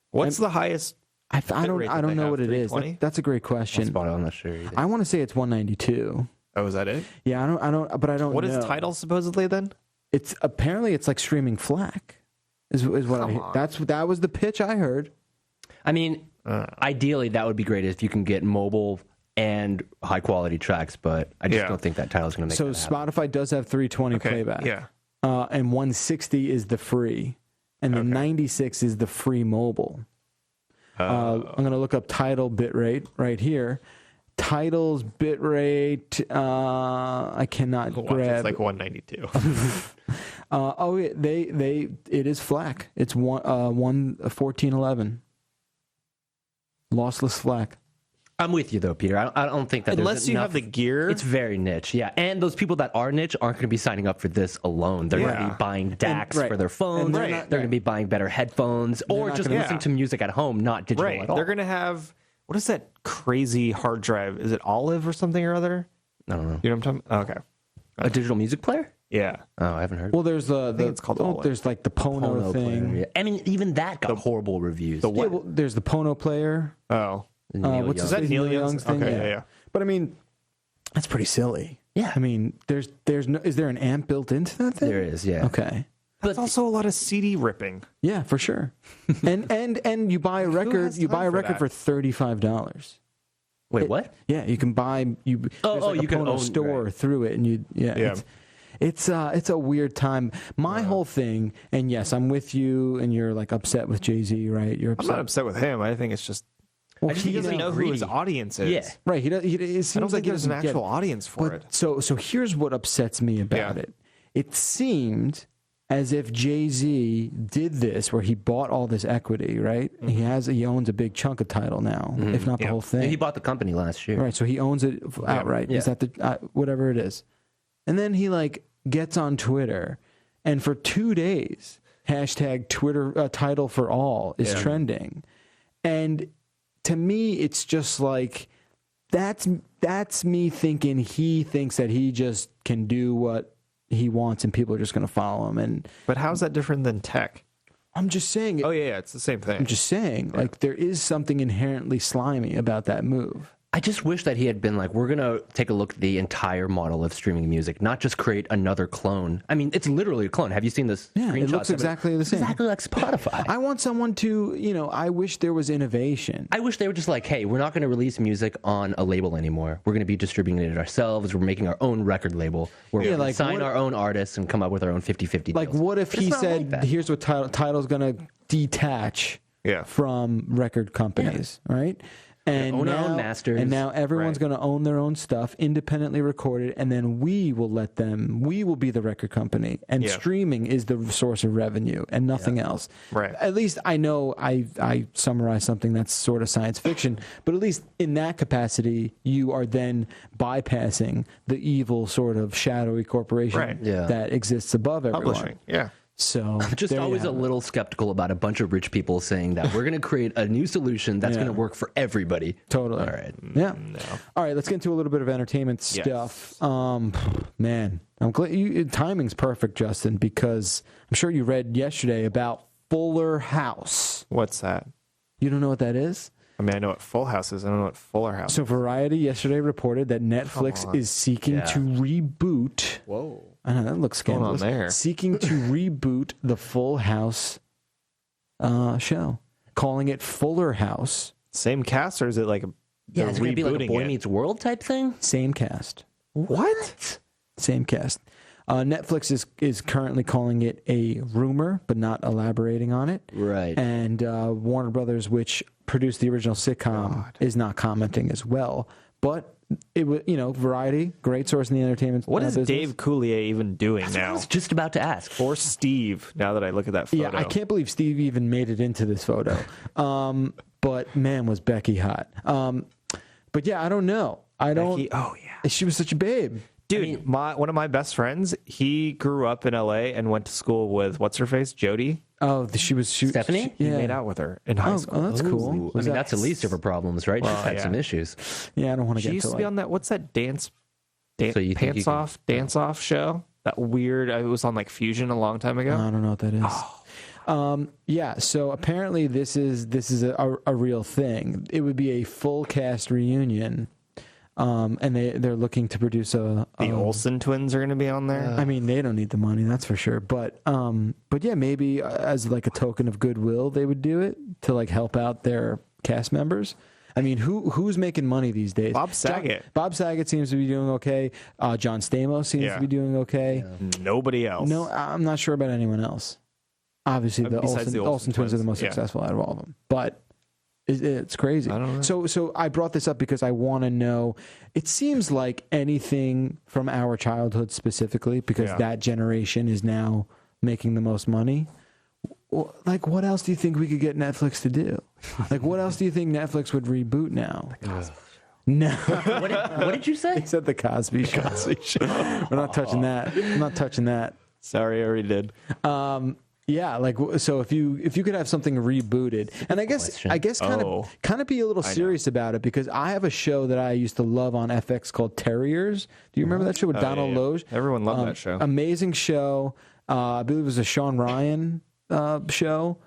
What's the highest? I don't know what it is. That's a great question. I'm not sure either. I want to say it's 192. Oh, is that it? Yeah, I don't know. What is Tidal supposedly then? It's apparently like streaming FLAC. Is what I heard. That was the pitch I heard. I mean, ideally that would be great if you can get mobile and high quality tracks, but I just don't think that Tidal's going to make that happen. Spotify does have 320 playback. Yeah. And 160 is the free, and the 96 is the free mobile. I'm going to look up Tidal bitrate right here. Tidal's bitrate, I cannot grab. It's like 192. It is FLAC. It's 1411. Lossless FLAC. I'm with you though, Peter. I don't think that unless you have the gear, it's very niche. Yeah, and those people that are niche aren't going to be signing up for this alone. They're going to be buying DACs for their phones. They're going to be buying better headphones or just listening to music at home, not digital at all. They're going to have what is that crazy hard drive? Is it Olive or something or other? I don't know. You know what I'm talking? Oh, okay, a digital music player. Yeah. Oh, I haven't heard. Well, there's it's called there's like the Pono thing. Player, yeah. I mean, even that got horrible reviews. There's the Pono player. Oh. Is that Neil Young's thing? Okay, yeah. But I mean, that's pretty silly. Yeah. I mean, is there an amp built into that thing? There is, yeah. Okay. But also a lot of CD ripping. Yeah, for sure. and you buy a record. You buy a record for $35. Wait, what? Yeah, you can buy you can own a store through it, and It's a weird time. My whole thing, and yes, I'm with you, and you're like upset with Jay-Z, right? You're upset. I'm not upset with him. I think it's just. Well, he doesn't know who his audience is. Yeah, right. It seems like there's an actual audience for it. So here's what upsets me about it. It seemed as if Jay-Z did this, where he bought all this equity, right? Mm-hmm. He owns a big chunk of Tidal now, if not the whole thing. Yeah, he bought the company last year, right? So he owns it outright. Yeah. Is that the whatever it is? And then he gets on Twitter, and for 2 days, hashtag Twitter Tidal for all is trending, and to me, it's just like that's me thinking he thinks that he just can do what he wants and people are just going to follow him. But how's that different than tech? I'm just saying. Oh yeah, it's the same thing. I'm just saying, there is something inherently slimy about that move. I just wish that he had been like, we're going to take a look at the entire model of streaming music, not just create another clone. I mean, it's literally a clone. Have you seen this screenshot? It looks exactly the same. Exactly like Spotify. I want someone to, I wish there was innovation. I wish they were just like, hey, we're not going to release music on a label anymore. We're going to be distributing it ourselves. We're making our own record label. We're going to sign our own artists and come up with our own 50-50 deals. Like, what if he said, here's what Tidal's going to detach from record companies, right? And own our own masters. And now everyone's going to own their own stuff, independently recorded, and then we will be the record company. And streaming is the source of revenue and nothing else. Right. At least I know I summarized something that's sort of science fiction, but at least in that capacity, you are then bypassing the evil sort of shadowy corporation that exists above everyone. Publishing, yeah. So I'm just always a little skeptical about a bunch of rich people saying that we're going to create a new solution that's going to work for everybody. Totally. All right. Yeah. No. All right. Let's get into a little bit of entertainment stuff. Man, I'm glad timing's perfect, Justin, because I'm sure you read yesterday about Fuller House. What's that? You don't know what that is? I mean, I know what Full House is. I don't know what Fuller House is. So Variety yesterday reported that Netflix is seeking to reboot. Whoa. I know, that looks scandalous. What's going on there? Seeking to reboot the Full House show, calling it Fuller House. Same cast, or is it like is it going to be like a Boy Meets World type thing? Same cast. What? Same cast. Netflix is currently calling it a rumor, but not elaborating on it. Right. And Warner Brothers, which produced the original sitcom, is not commenting as well. But it was, Variety, great source in the entertainment. What is business. Dave Coulier even doing now? I was just about to ask. Or Steve, now that I look at that photo. Yeah, I can't believe Steve even made it into this photo. But man, was Becky hot. But yeah, I don't know. Becky, oh yeah. She was such a babe. Dude, one of my best friends, he grew up in LA and went to school with what's her face, Jody. Oh, she Stephanie? He made out with her in high school. Oh, that's cool. I mean, that's the least of her problems, right? She's had some issues. Yeah, I don't want to get She into used to be on that. What's that dance Pants Off show? That weird. It was on like Fusion a long time ago. I don't know what that is. Yeah. So apparently this is a real thing. It would be a full cast reunion. And they're looking to produce the Olsen twins are going to be on there. I mean, they don't need the money, that's for sure. But yeah, maybe as like a token of goodwill, they would do it to like help out their cast members. I mean, who's making money these days? Bob Saget. Bob Saget seems to be doing okay. John Stamos seems to be doing okay. Yeah. Nobody else. No, I'm not sure about anyone else. Obviously, the Olsen twins are the most successful out of all of them. But it's crazy. I don't know. So I brought this up because I want to know. It seems like anything from our childhood specifically, because that generation is now making the most money. Like, what else do you think we could get Netflix to do? Like, what else do you think Netflix would reboot now? The Cosby Show. No. What did you say? He said the Cosby Show. We're not touching that. I'm not touching that. Sorry, I already did. Yeah, like, so if you could have something rebooted, and I guess kind of be a little serious about it, because I have a show that I used to love on FX called Terriers. Do you remember that show with Donald Loge? Everyone loved that show. Amazing show. I believe it was a Sean Ryan show,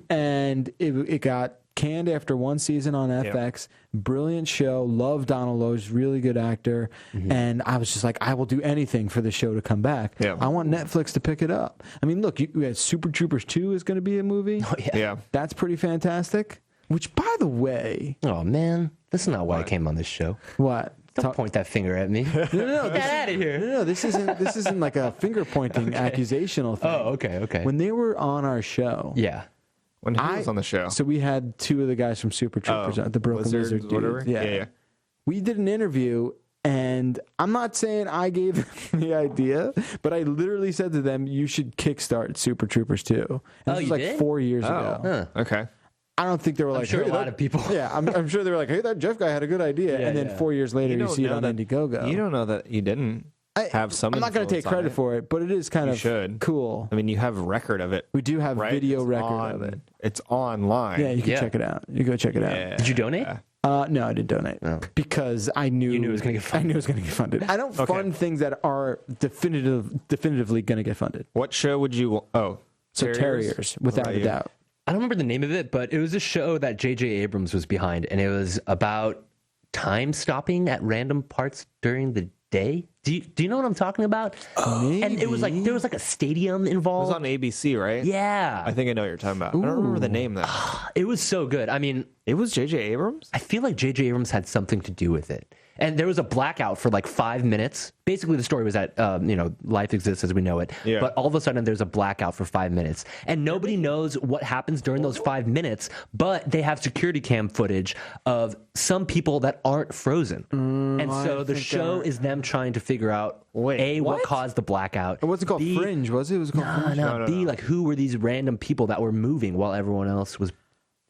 and it got canned after one season on FX. Brilliant show. Love Donald Loge, really good actor. And I was just like, I will do anything for the show to come back. I want Netflix to pick it up. I mean, look, you had Super Troopers 2 is going to be a movie. Oh, yeah. That's pretty fantastic. Which, by the way... Oh, man. This is not why I came on this show. What? Don't point that finger at me. No, get out of here. No, this isn't like a finger-pointing accusational thing. Oh, okay. When they were on our show... Yeah. When he was on the show. So we had two of the guys from Super Troopers, the Broken Lizard dudes. Yeah. We did an interview, and I'm not saying I gave them the idea, but I literally said to them, you should kickstart Super Troopers 2. And this was like 4 years ago. Huh. Okay. I don't think they were like... I'm sure a lot of people... Yeah, I'm sure they were like, hey, that Jeff guy had a good idea. And then 4 years later, you see it on Indiegogo. You don't know that you didn't have some I'm not going to take credit for it, but it is kind of cool. I mean, you have a record of it. We do have video record of it. It's online. Yeah, you can check it out. You go check it out. Did you donate? No, I didn't donate because I knew it was going to get funded. I knew it was going to get funded. I don't fund things that are definitively going to get funded. What show would you? Terriers, without a doubt. I don't remember the name of it, but it was a show that J.J. Abrams was behind, and it was about time stopping at random parts during the day. Do you know what I'm talking about? Maybe. And it was like there was like a stadium It involved. was on ABC, right? Yeah. I think I know what you're talking about. I don't remember the name though. It was so good. I mean, It was J.J. Abrams? I feel like J.J. Abrams had something to do with it. And there was a blackout for like 5 minutes. Basically, the story was that, life exists as we know it. Yeah. But all of a sudden, there's a blackout for 5 minutes. And nobody knows what happens during those 5 minutes, but they have security cam footage of some people that aren't frozen. And so the show is them trying to figure out, what caused the blackout? It wasn't called Fringe, was it? It was called Fringe. No. B, like, who were these random people that were moving while everyone else was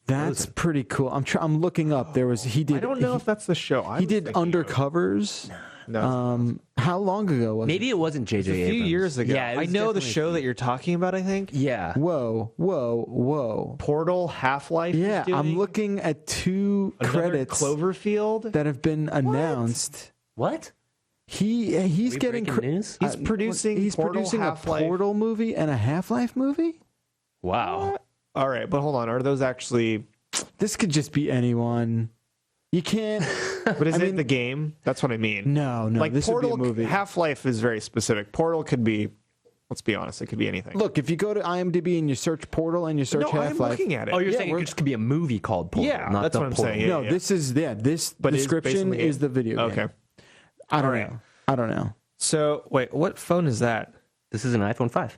That's pretty cool. I'm looking up. He did. I don't know if that's the show. He did Undercovers. No. How long ago was Maybe it wasn't J.J. a few Abrams. years ago. Yeah, it I was know the definitely- show that you're talking about, I think. Yeah. it? Whoa. Portal, Half-Life. is Yeah, I'm doing looking at 2 another credits Cloverfield. that have been announced. What? He's We getting breaking news? He's producing He's Portal, producing a Half-Life. Portal movie and a Half-Life movie. Wow. All right, but hold on. Are those actually... This could just be anyone. You can't. But is it the game? That's what I mean. No. Like This Portal, would be a movie. Half-Life is very specific. Portal could be... Let's be honest. It could be anything. Look, if you go to IMDb and you search Portal and you search no, I'm Half-Life. looking at it. Oh, you're Yeah, saying we're- it just could be a movie called Portal, Yeah, not that's the what I'm Portal. saying. No, Yeah. this is this But it is based on description the game. is the video game. Okay. I don't Alright. know. I don't know. So, wait, what phone is that? This is an iPhone 5.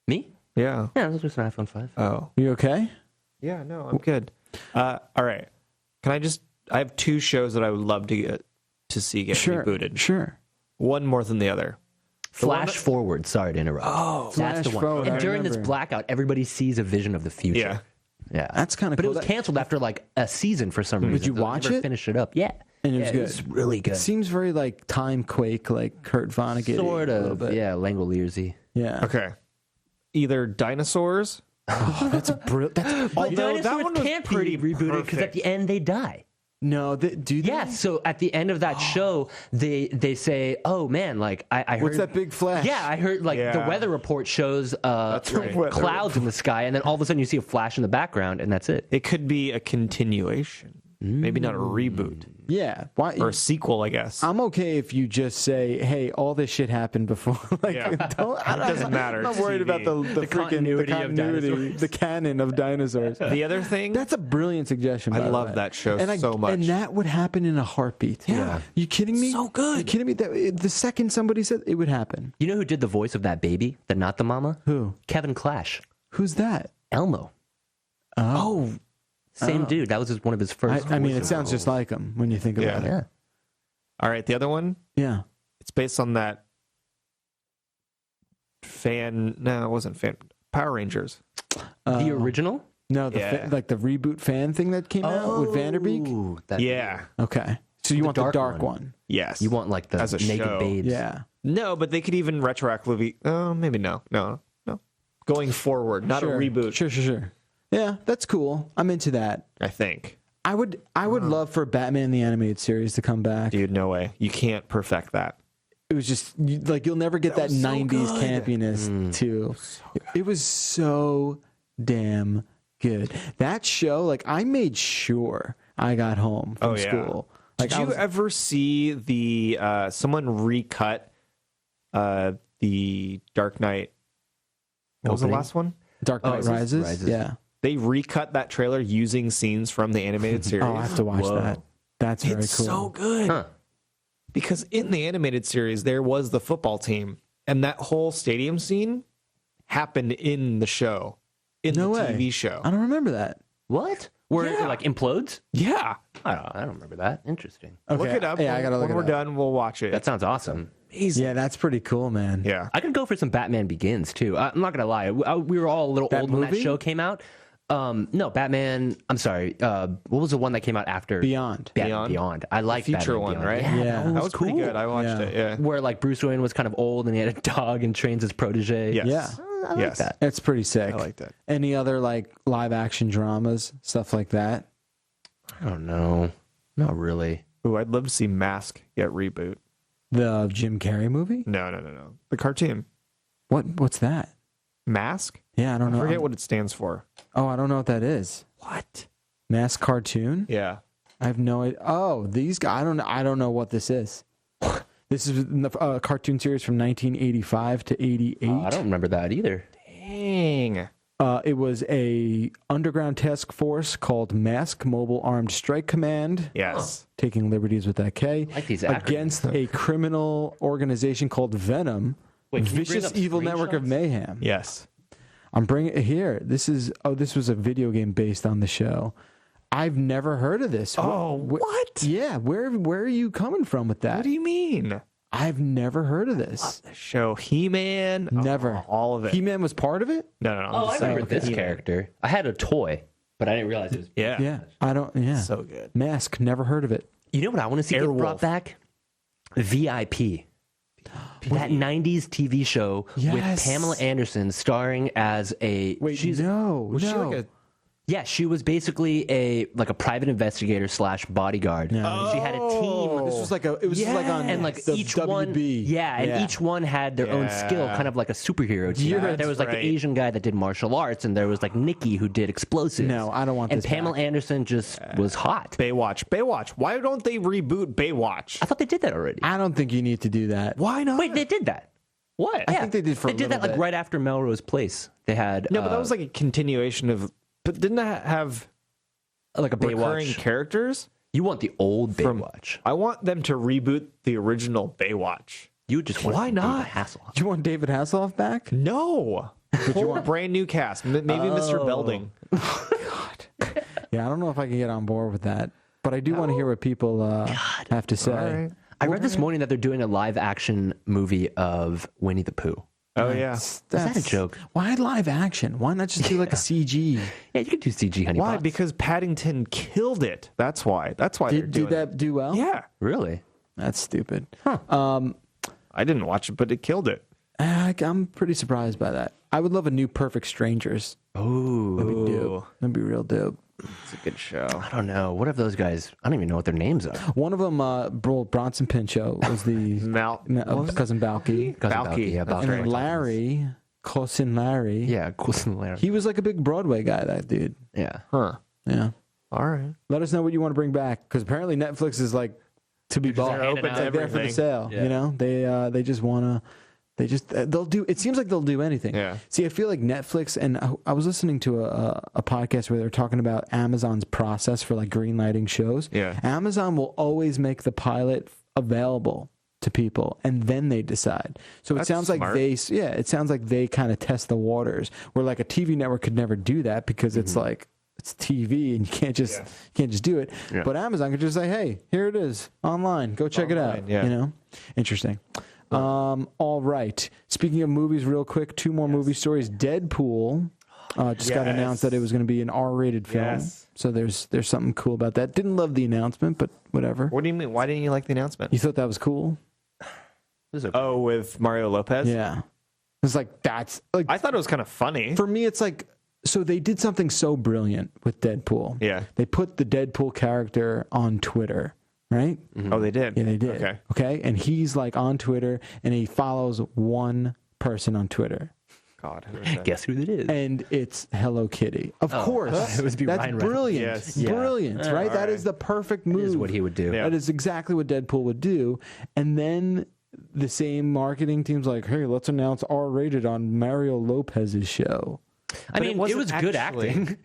Me? Yeah. Yeah, this was an iPhone 5. Oh. You okay? Yeah, no, I'm good. All right. I have 2 shows that I would love to see get rebooted. Sure. One more than the other. Flash forward. Sorry to interrupt. Oh, that's the Flash one. forward, And I during this remember. blackout, everybody sees a vision of the future. Yeah. Yeah. That's kinda But cool. it was canceled after like a season for some reason. Did you They'll watch never it? Finish it up. Yeah. And it was Yeah, good. It was really good. It seems very like Time Quake, like Kurt Vonnegut. Sort a little of. bit. Yeah, Langoliers-y. Yeah. Okay. Either dinosaurs. That's brilliant. Although that one was can't pretty be rebooted because at perfect. the end they die. No, do they? Yeah, so at the end of that show, they say, "Oh man, like I heard What's that big flash? Yeah, I heard like the Yeah. weather report shows right. like, clouds in the sky, and then all of a sudden you see a flash in the background, and that's it. It could be a continuation. Maybe not a reboot. Yeah. Why? Or a sequel, I guess. I'm okay if you just say, "Hey, all this shit happened before." Like, Yeah. it doesn't matter. I'm not It's worried TV. about the freaking continuity of continuity, dinosaurs. the canon of dinosaurs. The other thing, That's a brilliant suggestion. I by the love way. that show and so much. And that would happen in a heartbeat. Yeah. You kidding me? So good. You kidding me? The second somebody said it would happen. You know who did the voice of that baby, the not the mama? Who? Kevin Clash, Who's that? Elmo. Oh, Same dude. That was one of his first. I mean, it voices. sounds just like him when you think about it. Yeah. all right, the other one, Yeah. it's based on that it wasn't fan. Power Rangers. The original. No, Yeah. like the reboot fan thing that came out with Vanderbeek. Ooh, that- Yeah. Okay, so you want the dark dark one. one? Yes. You want like the As a naked show. babes. Yeah. No, but they could even retroactively. Oh, maybe no. Going forward, not Sure. a reboot. Sure. Yeah, that's cool. I'm into that. I think. I would love for Batman the Animated Series to come back. Dude, no way. You can't perfect that. It was just like you'll never get that, was so 90s good. campiness too. It was so damn good. That show, like I made sure I got home from school. Like, Did you ever see the someone recut the Dark Knight? What was the Opening? last one? Dark Knight is this Rises? Rises? Yeah. They recut that trailer using scenes from the animated series. Oh, I have to watch Whoa. that. That's very It's cool. so good. Huh. Because in the animated series, there was the football team, and that whole stadium scene happened in the show, in No the way. TV show. I don't remember that. What? Where Yeah. it like implodes? Yeah. I don't remember that. Interesting. Okay. Look it up. Yeah, I gotta look when it we're up. done, we'll watch it. That sounds awesome. Yeah, that's pretty cool, man. Yeah. I could go for some Batman Begins too. I'm not gonna lie. We were all a little That old when that movie? show came out. No, Batman. I'm sorry. What was the one that came out after Beyond. Beyond. I like Future Batman one, Beyond. right? Yeah, Yeah. That was cool. pretty good. I watched it. Yeah. Where like Bruce Wayne was kind of old and he had a dog and trains his protege. Yes. Yeah. I like Yes. that. It's pretty sick. I like that. Any other like live action dramas, stuff like that? I don't know. Not really. Ooh, I'd love to see Mask get reboot. The Jim Carrey movie? No. The cartoon. What's that? Mask? Yeah, I don't know. I forget what it stands for. Oh, I don't know what that is. What? Mass cartoon? Yeah. I have no idea. Oh, these guys. I don't know what this is. This is a cartoon series from 1985 to 88. I don't remember that either. Dang. It was a underground task force called Mask Mobile Armed Strike Command. Yes. Taking liberties with that K. I like these acronyms. Against a criminal organization called Venom. Wait, Vicious Evil Network of Mayhem. Yes. I'm bringing it here. This was a video game based on the show. I've never heard of this. Oh, what? Yeah, where are you coming from with that? What do you mean? I've never heard of this. The show He-Man. Never. All of it. He-Man was part of it? No. Oh, I remember this character. I had a toy, but I didn't realize it was. Yeah. Yeah. I don't. Yeah. So good. Mask. Never heard of it. You know what I want to see get brought back? VIP. That 90s TV show with Pamela Anderson starring as a... Wait, was she like a... Yeah, she was basically a private investigator / bodyguard. No. She had a team. This was like on and like the each WB. one, and each one had their own skill, kind of like a superhero team. Yeah, there was like the Asian guy that did martial arts, and there was like Nikki who did explosives. No, I don't want and this. And Pamela back. Anderson just was hot. Baywatch. Why don't they reboot Baywatch? I thought they did that already. I don't think you need to do that. Why not? Wait, they did that. What? I think they did for a They did that little like bit. right after Melrose Place. They had No, but that was like a continuation of. But didn't that have like a recurring Baywatch. characters? You want the old Baywatch. I want them to reboot the original Baywatch. You just want Why not? David Hasselhoff. You want David Hasselhoff back? No. Whole brand new cast. Maybe Mr. Belding. Yeah, I don't know if I can get on board with that, but I do want to hear what people have to say. All right. I read this morning that they're doing a live action movie of Winnie the Pooh. Oh, yeah. Is that a joke? Why live action? Why not just do like a CG? Yeah, you could do CG, honey. Why? Pots. Because Paddington killed it. That's why. That's why they're Did doing that do well? it. Yeah. Really? That's stupid. I didn't watch it, but it killed it. I'm pretty surprised by that. I would love a new Perfect Strangers. Oh, That'd be dope. That'd be real dope. It's a good show. I don't know. What have those guys? I don't even know what their names are. One of them, Bronson Pinchot, was the cousin Balky. Balky, yeah, Balky. And then Larry, Cousin Larry. Yeah, Cousin Larry. He was like a big Broadway guy, that dude. Yeah. Huh. Yeah. All right. Let us know what you want to bring back, because apparently Netflix is like to be bought. open It's to like there for the everything. sale. Yeah. You know, they just want to. They just they'll do. It seems like they'll do anything. Yeah. See, I feel like Netflix, and I was listening to a podcast where they were talking about Amazon's process for like greenlighting shows. Yeah. Amazon will always make the pilot available to people, and then they decide. So That's it sounds smart. like it sounds like they kind of test the waters. Where like a TV network could never do that because it's like it's TV and you can't just do it. Yeah. But Amazon could just say, "Hey, here it is online. Go check it out." yeah. You know, interesting. All right. Speaking of movies, real quick, two more movie stories. Deadpool just got announced that it was going to be an R-rated film. Yes. So there's something cool about that. Didn't love the announcement, but whatever. What do you mean? Why didn't you like the announcement? You thought that was cool? Oh, with Mario Lopez? Yeah. It's like that's like I thought it was kind of funny. for me. It's like so they did something so brilliant with Deadpool. Yeah. They put the Deadpool character on Twitter. Right? Oh, they did? Yeah, they did. Okay. And he's like on Twitter and he follows one person on Twitter. God, who is that? Guess who it is? And it's Hello Kitty. Of course. It was That's Ryan Reynolds. brilliant. Yes. Yeah. Brilliant, right? That is the perfect move. That is what he would do. Yeah. That is exactly what Deadpool would do. And then the same marketing team's like, hey, let's announce R-rated on Mario Lopez's show. I mean, it was good acting.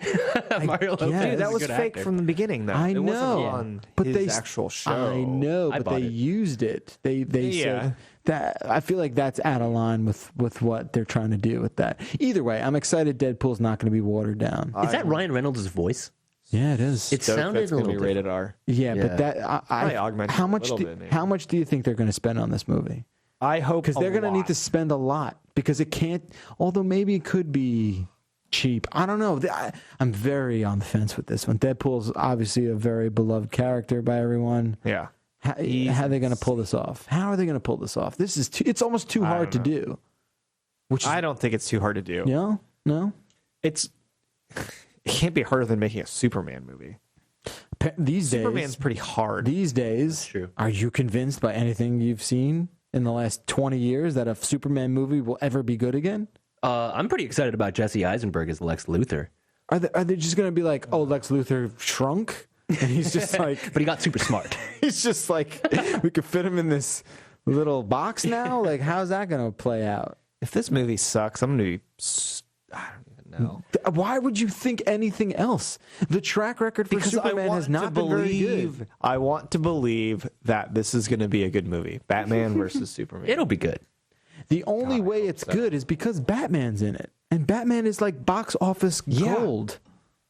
Mario Lopez. guess. Dude, that is a was good fake actor. from the beginning, though. I It wasn't know, on but his actual show. I know, I but bought they it. used it. They Yeah. said that. I feel like that's out of line with what they're trying to do with that. Either way, I'm excited. Deadpool's not going to be watered down. Is that Ryan Reynolds' voice? Yeah, it is. It So sounded that's a going to little be different. rated R. Yeah, Yeah. but that Probably augmented how a much little do, bit, maybe. how much do you think they're going to spend on this movie? I hope Because they're going to need to spend a lot because it can't. Although maybe it could be cheap. I don't know. I'm very on the fence with this one. Deadpool's obviously a very beloved character by everyone. Yeah. How are they going to pull this off? How are they going to pull this off? This is it's almost too hard to do. Which is, I don't think it's too hard to do. no. It can't be harder than making a Superman movie. These days, Superman's pretty hard. These days, true. Are you convinced by anything you've seen in the last 20 years that a Superman movie will ever be good again? I'm pretty excited about Jesse Eisenberg as Lex Luthor. Are they just going to be like, oh, Lex Luthor shrunk? And he's just like, but he got super smart. he's just like, we could fit him in this little box now. Like, how's that going to play out? If this movie sucks, I'm going to be. I don't even know. Why would you think anything else? The track record for Superman has not been very good. I want to believe that this is going to be a good movie. Batman versus Superman. It'll be good. The only way it's good is because Batman's in it. And Batman is like box office gold.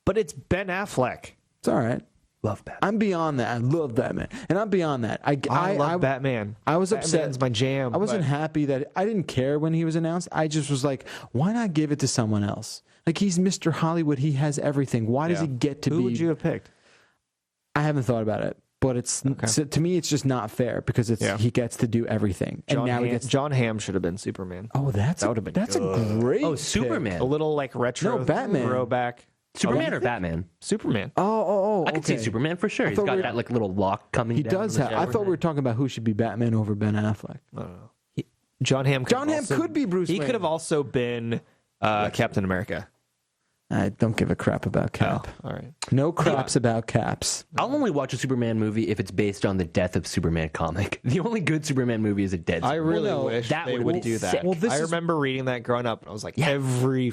But it's Ben Affleck. It's all right. Love Batman. I'm beyond that. I love Batman. And I'm beyond that. I love Batman. I was upset. Batman's my jam. I wasn't happy that I didn't care when he was announced. I just was like, why not give it to someone else? Like, he's Mr. Hollywood. He has everything. Why does he get to be? Who would you have picked? I haven't thought about it. But it's to me, it's just not fair because he gets to do everything. And now John Hamm should have been Superman. Oh, that would have been that's good. A great Superman. pick. A little like retro Batman. throwback. Superman or Batman? Superman. Oh, I could see Superman for sure. He's got that like little lock coming down. He does have. I thought we were talking about who should be Batman over Ben Affleck. I don't know. John Hamm could be Bruce Wayne. He could have also been Captain America. I don't give a crap about Cap. Oh, all right. No craps about Caps. I'll only watch a Superman movie if it's based on the Death of Superman comic. The only good Superman movie is a dead Superman. I really wish that they would do that. Sick. Well, I remember reading that growing up, and I was like, every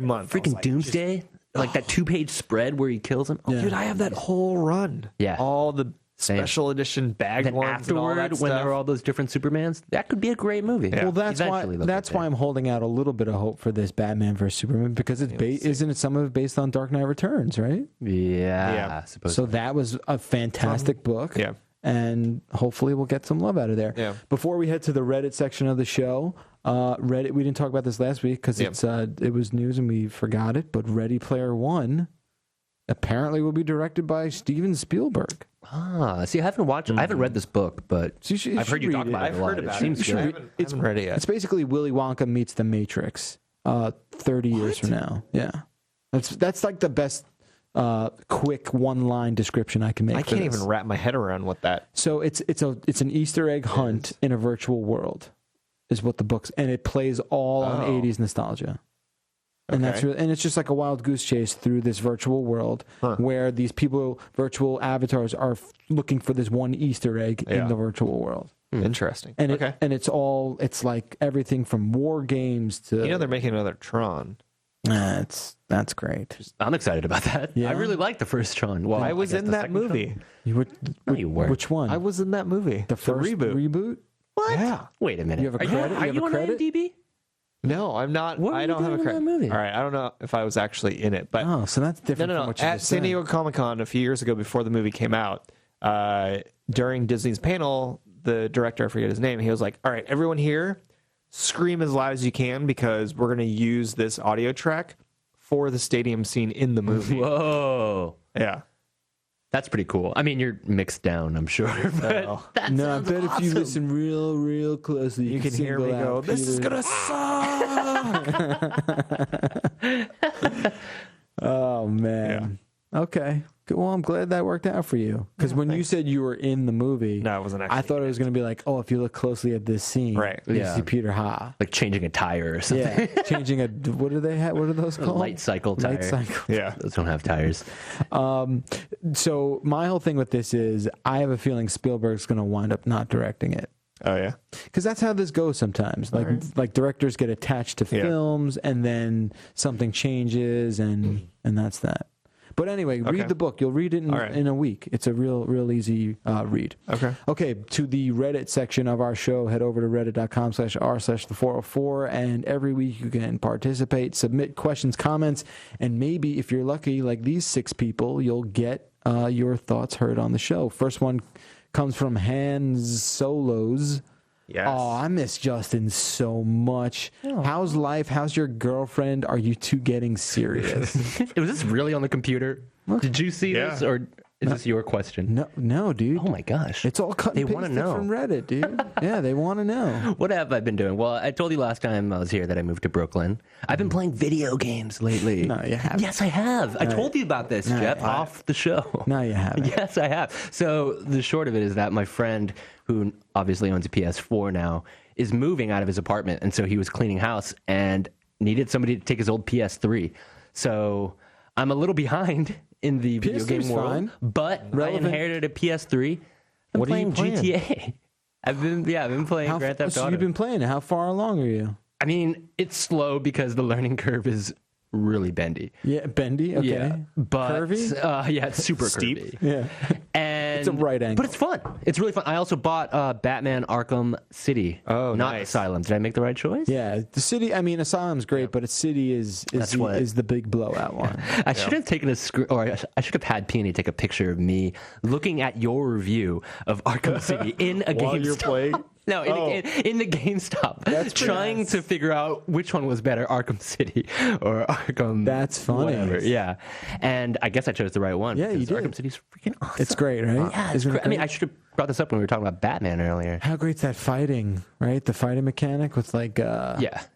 month. Freaking like, Doomsday. Like that 2-page spread where he kills him. Dude, I have that whole run. Yeah. All the special edition bag then ones afterward, and all that when stuff. there are all those different Supermans, that could be a great movie. Yeah. Well, that's why I'm holding out a little bit of hope for this Batman vs Superman because it's isn't it some of it based on Dark Knight Returns, right? Yeah. So that was a fantastic book. Yeah. And hopefully we'll get some love out of there. Yeah. Before we head to the Reddit section of the show, Reddit, we didn't talk about this last week because it was news and we forgot it, but Ready Player One apparently will be directed by Steven Spielberg. See, I haven't read this book, but I've heard you talk about it a lot. It seems good. I haven't read it yet. It's basically Willy Wonka meets The Matrix 30 years from now. Yeah. That's like the best quick one-line description I can make. I can't even wrap my head around what that. So it's an Easter egg hunt in a virtual world is what the book's, and it plays all on 80s nostalgia. And that's really, and it's just like a wild goose chase through this virtual world where these virtual avatars are looking for this one Easter egg in the virtual world. Interesting. And it's like everything from war games to they're making another Tron. That's great. I'm excited about that. Yeah. I really like the first Tron. Well, I was in that movie. You were. Which one? I was in that movie. The first reboot? What? Yeah. Wait a minute. You have a credit? Are you on IMDb? No, I'm not. What I don't have a credit. movie? All right, I don't know if I was actually in it, but so that's different. No. From what you At just San said. Diego Comic-Con a few years ago, before the movie came out, during Disney's panel, the director, I forget his name, he was like, "All right, everyone here, scream as loud as you can because we're going to use this audio track for the stadium scene in the movie." Whoa. Yeah. That's pretty cool. I mean, you're mixed down, I'm sure. But that I sounds bet awesome. if you listen real closely, You can hear me go, "This is going to suck." Oh, man. Okay. Good. Well, I'm glad that worked out for you. Because when you said you were in the movie, No, I wasn't actually. I thought it was going to be like, oh, if you look closely at this scene, Right. you Yeah. see Peter Ha. Like changing a tire or something. Yeah. Changing what do they have? What are those A called? light cycle tire. Light cycle. Yeah. Those don't have tires. So my whole thing with this is I have a feeling Spielberg's going to wind up not directing it. Oh, yeah. Because that's how this goes sometimes. Like directors get attached to films and then something changes and that's that. But anyway, read the book. You'll read it in a week. It's a real easy read. Okay, to the Reddit section of our show, head over to reddit.com/r/the404, and every week you can participate, submit questions, comments, and maybe if you're lucky, like these 6 people, you'll get your thoughts heard on the show. First one comes from Hans Solos. Yes. Oh, I miss Justin so much. Oh. How's life? How's your girlfriend? Are you two getting serious? Was this really on the computer? Did you see this, or is this your question? No, dude. Oh my gosh. It's all cut and They wanna pasted know. from Reddit, dude. Yeah, they want to know. What have I been doing? Well, I told you last time I was here that I moved to Brooklyn. I've been playing video games lately. No, you haven't. Yes, I have. I told you about this, Jeff, off the show. No, you haven't. Yes, I have. So the short of it is that my friend, who obviously owns a PS4 now, is moving out of his apartment. And so he was cleaning house and needed somebody to take his old PS3. So I'm a little behind in the video game world, fine. but Relevant. I inherited a PS3. I'm What are you playing playing? GTA. I've been playing Grand Theft Auto. So you've been playing it. How far along are you? I mean, it's slow because the learning curve is really bendy. Yeah, bendy. Okay. Yeah, but curvy. Yeah, it's super Steep. curvy. Yeah. And It's a right angle. but it's fun. It's really fun. I also bought Batman Arkham City. Oh, not nice. Asylum. Did I make the right choice? Yeah, the city. I mean, Asylum's great, but a city is the big blowout one. I should have taken a I should have had Peony take a picture of me looking at your review of Arkham City in a While GameStop. you're playing? No, in the GameStop. That's pretty trying nice. to figure out which one was better, Arkham City or Arkham. That's funny. Whatever. Yeah, and I guess I chose the right one. Yeah, you because did. Arkham City's freaking awesome. It's great, right? Yeah, it's Isn't it great. I mean, great? I should have brought this up when we were talking about Batman earlier. How great's that fighting, right? The fighting mechanic with like,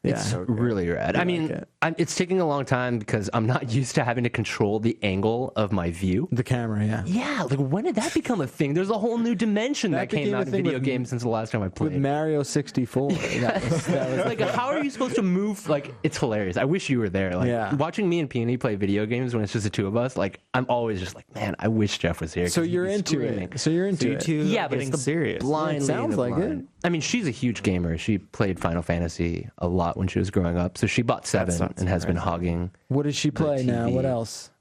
It's really rad. I mean, it. it's taking a long time because I'm not used to having to control the angle of my view. the camera, yeah. Yeah, like when did that become a thing? There's a whole new dimension that came became a out in thing video with- games since the last time I With played. Mario 64. That was Like, how are you supposed to move? Like, it's hilarious. I wish you were there. Like, Yeah. watching me and Peony play video games when it's just the two of us, like, I'm always just like, man, I wish Jeff was here. so 'cause he'd you're be into screaming. it. So you're into You it. two Yeah, are but getting it's the serious. blind. It sounds leading the like blind. it. I mean, she's a huge gamer. She played Final Fantasy a lot when she was growing up. So she bought 7 not and has been hogging. What does she play now? TV. What else?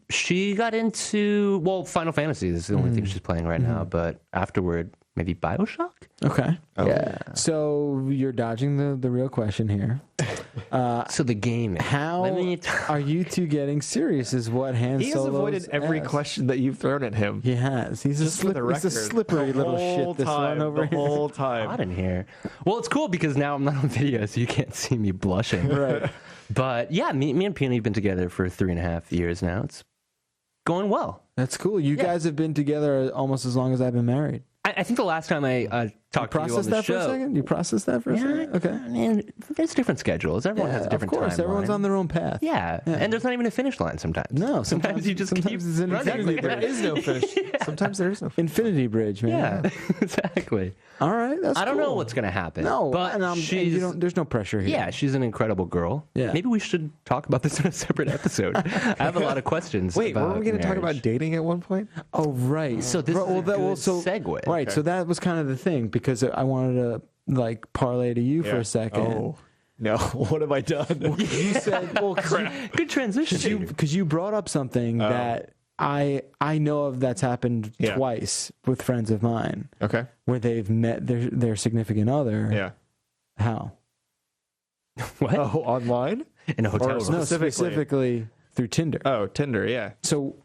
She got into, well, Final Fantasy is the only thing she's playing right now. But afterward, maybe BioShock? Okay. Yeah. So you're dodging the real question here. So the game. How Let me are you two getting serious? Is what Han He has Solo's avoided every asked. question that you've thrown at him. He has. He's Just for the he's a record, slippery the little whole shit. This time, one over the here. whole hot time. in here. Well, it's cool because now I'm not on video, so you can't see me blushing. Right. But yeah, me and Peony have been together for 3.5 years now. It's going well. That's cool. You guys have been together almost as long as I've been married. I think the last time I talked to you on Process the that show. for a second? You process that for a second? Okay. I mean, there's different schedules. Everyone has a different of course. timeline. Everyone's on their own path. Yeah. And there's not even a finish line sometimes. No, sometimes you just keep it's an running. infinity There bridge. is no finish. Sometimes there is no finish. Infinity bridge, man. Yeah, exactly. All right. That's I don't know cool. what's going to happen. No, but and she's, you don't, there's no pressure here. yeah, she's an incredible girl. Yeah. Maybe we should talk about this in a separate episode. I have a lot of questions. Wait, about weren't we going to talk marriage. about dating at one point? Oh, right. So this is a good segue. Right. Okay. So that was kind of the thing because I wanted to like parlay to you for a second. Oh, no. What have I done? You said, well, Good transition. because you brought up something that I know of that's happened Yeah. twice with friends of mine Okay. where they've met their significant other. Yeah. How? What? Oh, online? In a hotel Or room. No, Specifically. specifically through Tinder. Oh, Tinder, yeah. So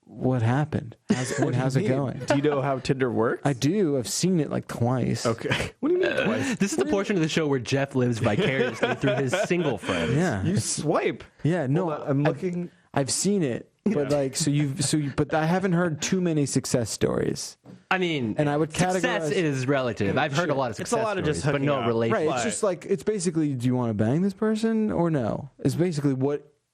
what happened? How's it going? Do you know how Tinder works? I do. I've seen it like twice. Okay. What do you mean twice? This is the portion of the show where Jeff lives vicariously through his single friends. Yeah. You swipe. Yeah. No, Hold on, I'm looking. I've seen it, but like, but I haven't heard too many success stories. I mean, And I would success categorize- is relative. I've heard a lot of It's success a lot of just stories, but hooking no up. relationship. Right. It's just like, it's basically, do you want to bang this person or no? It's basically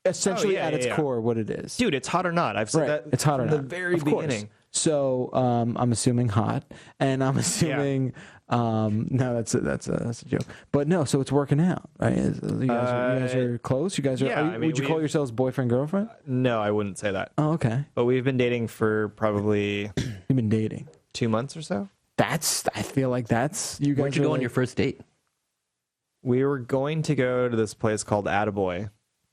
essentially yeah, at its yeah. core what it is. Dude, it's hot or not. I've said Right. that It's hot or from not. the very Of course. beginning. So I'm assuming hot, and I'm assuming no, that's a joke. But no, so it's working out, right? You guys are close. You guys are. yeah, I mean, would you call we've- yourselves boyfriend girlfriend? No, I wouldn't say that. Oh, okay. But we've been dating for probably You've been dating. 2 months or so. I feel like that's you guys. Where'd you are go on like- your first date? We were going to go to this place called Attaboy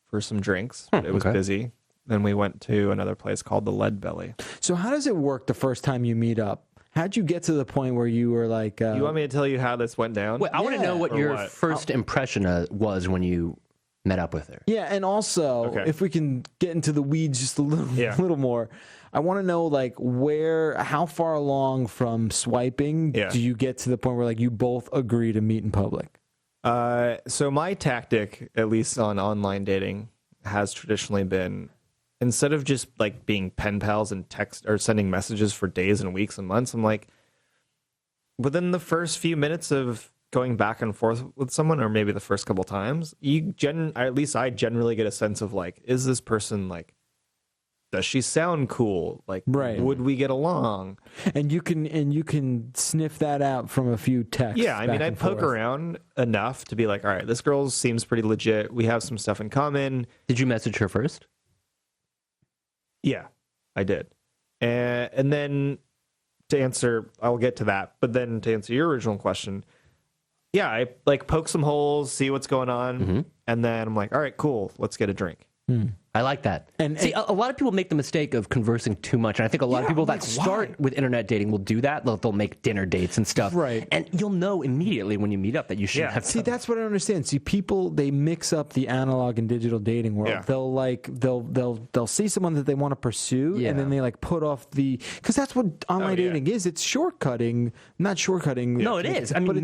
for some drinks, but it was okay. busy. Then we went to another place called the Lead Belly. So how does it work the first time you meet up? How'd you get to the point where you were like? You want me to tell you how this went down? Wait, I want to know what Or your what? first impression was when you met up with her. Yeah, and also Okay. if we can get into the weeds just a little more, I want to know like how far along from swiping do you get to the point where like you both agree to meet in public? So my tactic, at least on online dating, has traditionally been instead of just like being pen pals and text or sending messages for days and weeks and months, I'm like, within the first few minutes of going back and forth with someone, or maybe the first couple times, at least I generally get a sense of like, is this person like, does she sound cool? Like, Right. would we get along? And you can sniff that out from a few texts. Yeah, I mean, I poke around enough to be like, all right, this girl seems pretty legit. We have some stuff in common. Did you message her first? Yeah, I did. And then to answer, I'll get to that. But then to answer your original question, yeah, I like poke some holes, see what's going on, and then I'm like, all right, cool, let's get a drink. I like that. And see, a lot of people make the mistake of conversing too much, and I think a lot of people that start with internet dating will do that. They'll make dinner dates and stuff, right? And you'll know immediately when you meet up that you shouldn't have. See, that's what I don't understand. See, people, they mix up the analog and digital dating world. Yeah. They'll see someone that they want to pursue, and then they like put off because that's what online dating is. It's shortcutting, not shortcutting. No, it is. I mean,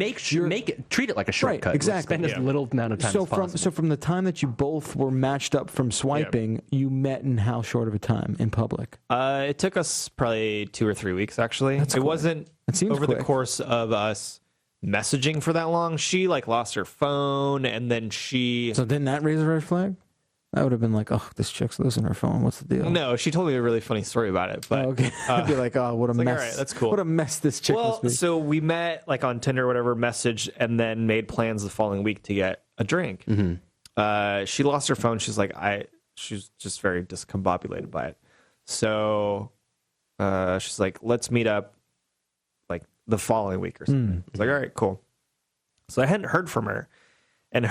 treat it like a shortcut. Right, exactly. Spend as little amount of time as possible. So from the time that you both were matched up from swiping, you met in how short of a time in public? It took us probably 2 or 3 weeks, actually. It wasn't over the course of us messaging for that long. She like lost her phone, and then So didn't that raise a red flag? That would have been like, oh, this chick's losing her phone. What's the deal? No, she told me a really funny story about it. But okay. I'd be like, oh, what a mess. Like, all right, that's cool. What a mess this chick must be. So we met like on Tinder or whatever, messaged, and then made plans the following week to get a drink. She lost her phone. She's like, she's just very discombobulated by it. So she's like, let's meet up like the following week or something. I was like, all right, cool. So I hadn't heard from her. And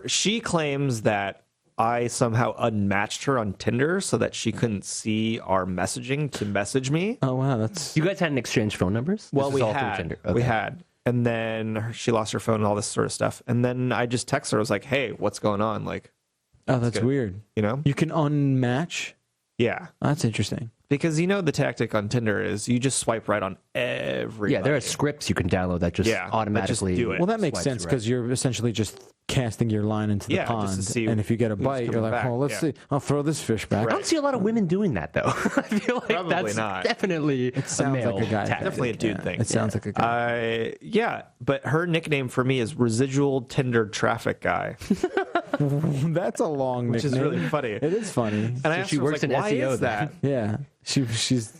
she claims that I somehow unmatched her on Tinder so that she couldn't see our messaging to message me. Oh, wow. That's... You guys hadn't exchanged phone numbers? Well, we had. Okay. We had. And then she lost her phone and all this sort of stuff. And then I just texted her. I was like, hey, what's going on? Like, oh, that's weird. You know? You can unmatch? Yeah. That's interesting. Because you know the tactic on Tinder is you just swipe right on everybody. Yeah, there are scripts you can download that just automatically do it. Well, that makes sense because you're essentially just casting your line into the pond. Just to see and if you get a bite, you're like, oh, let's see. I'll throw this fish back. Right. I don't see a lot of women doing that, though. I feel like probably that's definitely it sounds a male like a guy. tactic. Definitely a dude thing. It sounds like a guy. Yeah, but her nickname for me is Residual Tinder Traffic Guy. That's a long which nickname. is really funny. It is funny. And I she works like, in SEO. Is that? Yeah, she's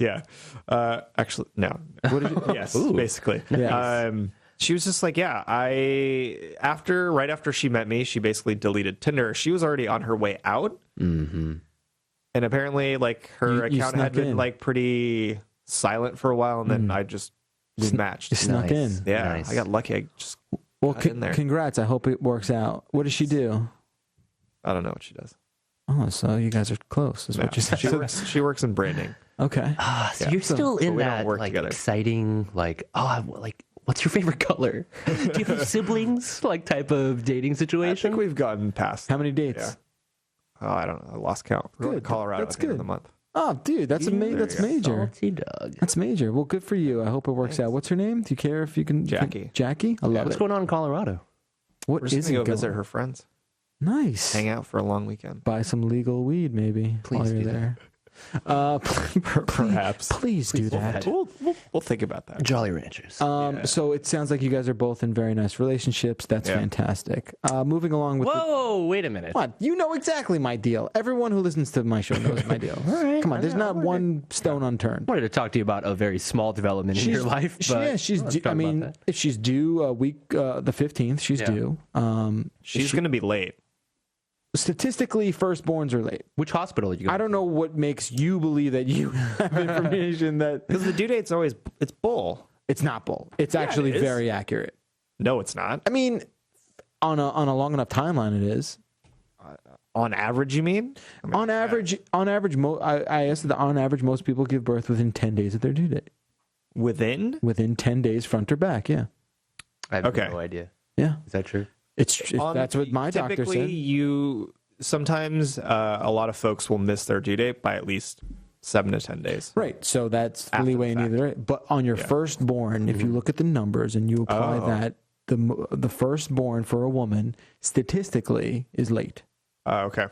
actually no. What did you, yes, basically. Yes. She was just like, yeah. Right after she met me, she basically deleted Tinder. She was already on her way out, and apparently, like her account had been like pretty silent for a while, and then I just smashed. You snuck in. Yeah, nice. I got lucky. I just in there. Congrats. I hope it works out. What does she do? I don't know what she does. Oh, so you guys are close, is what you said. She works in branding. Okay. So you're still in that like exciting, like, what's your favorite color? Do you have siblings? Like type of dating situation? I think we've gotten past. How many dates? Yeah. Oh, I don't know. I lost count. We're going to Colorado at the end of the month. Oh, dude, that's major. Salty dog. That's major. Well, good for you. I hope it works out. What's her name? Do you care if you can? Jackie. Jackie? I love it. What's going on in Colorado? We're just going to go visit her friends. Nice. Hang out for a long weekend. Buy some legal weed, maybe. Please while you're there. Perhaps. Please do that. We'll think about that. Jolly Ranchers. So it sounds like you guys are both in very nice relationships. That's fantastic. Moving along with. Whoa! Wait a minute. What? You know exactly my deal. Everyone who listens to my show knows my deal. All right. Come on. There's not one stone unturned. I wanted to talk to you about a very small development in your life. But she's due. I mean, if she's due week the 15th, she's due. She's going to be late. Statistically, firstborns are late. Which hospital did you go to? I don't know what makes you believe that you have information that... Because the due date's always... It's bull. It's not bull. It's actually very accurate. No, it's not. I mean, on a long enough timeline, it is. On average, you mean? On average, I asked that on average, most people give birth within 10 days of their due date. Within? Within 10 days, front or back, yeah. I have no idea. Yeah. Is that true? That's what my doctor said. Typically, sometimes a lot of folks will miss their due date by at least 7 to 10 days. Right. So that's leeway in either way. But on your firstborn, if you look at the numbers and you apply that, the firstborn for a woman statistically is late. Okay.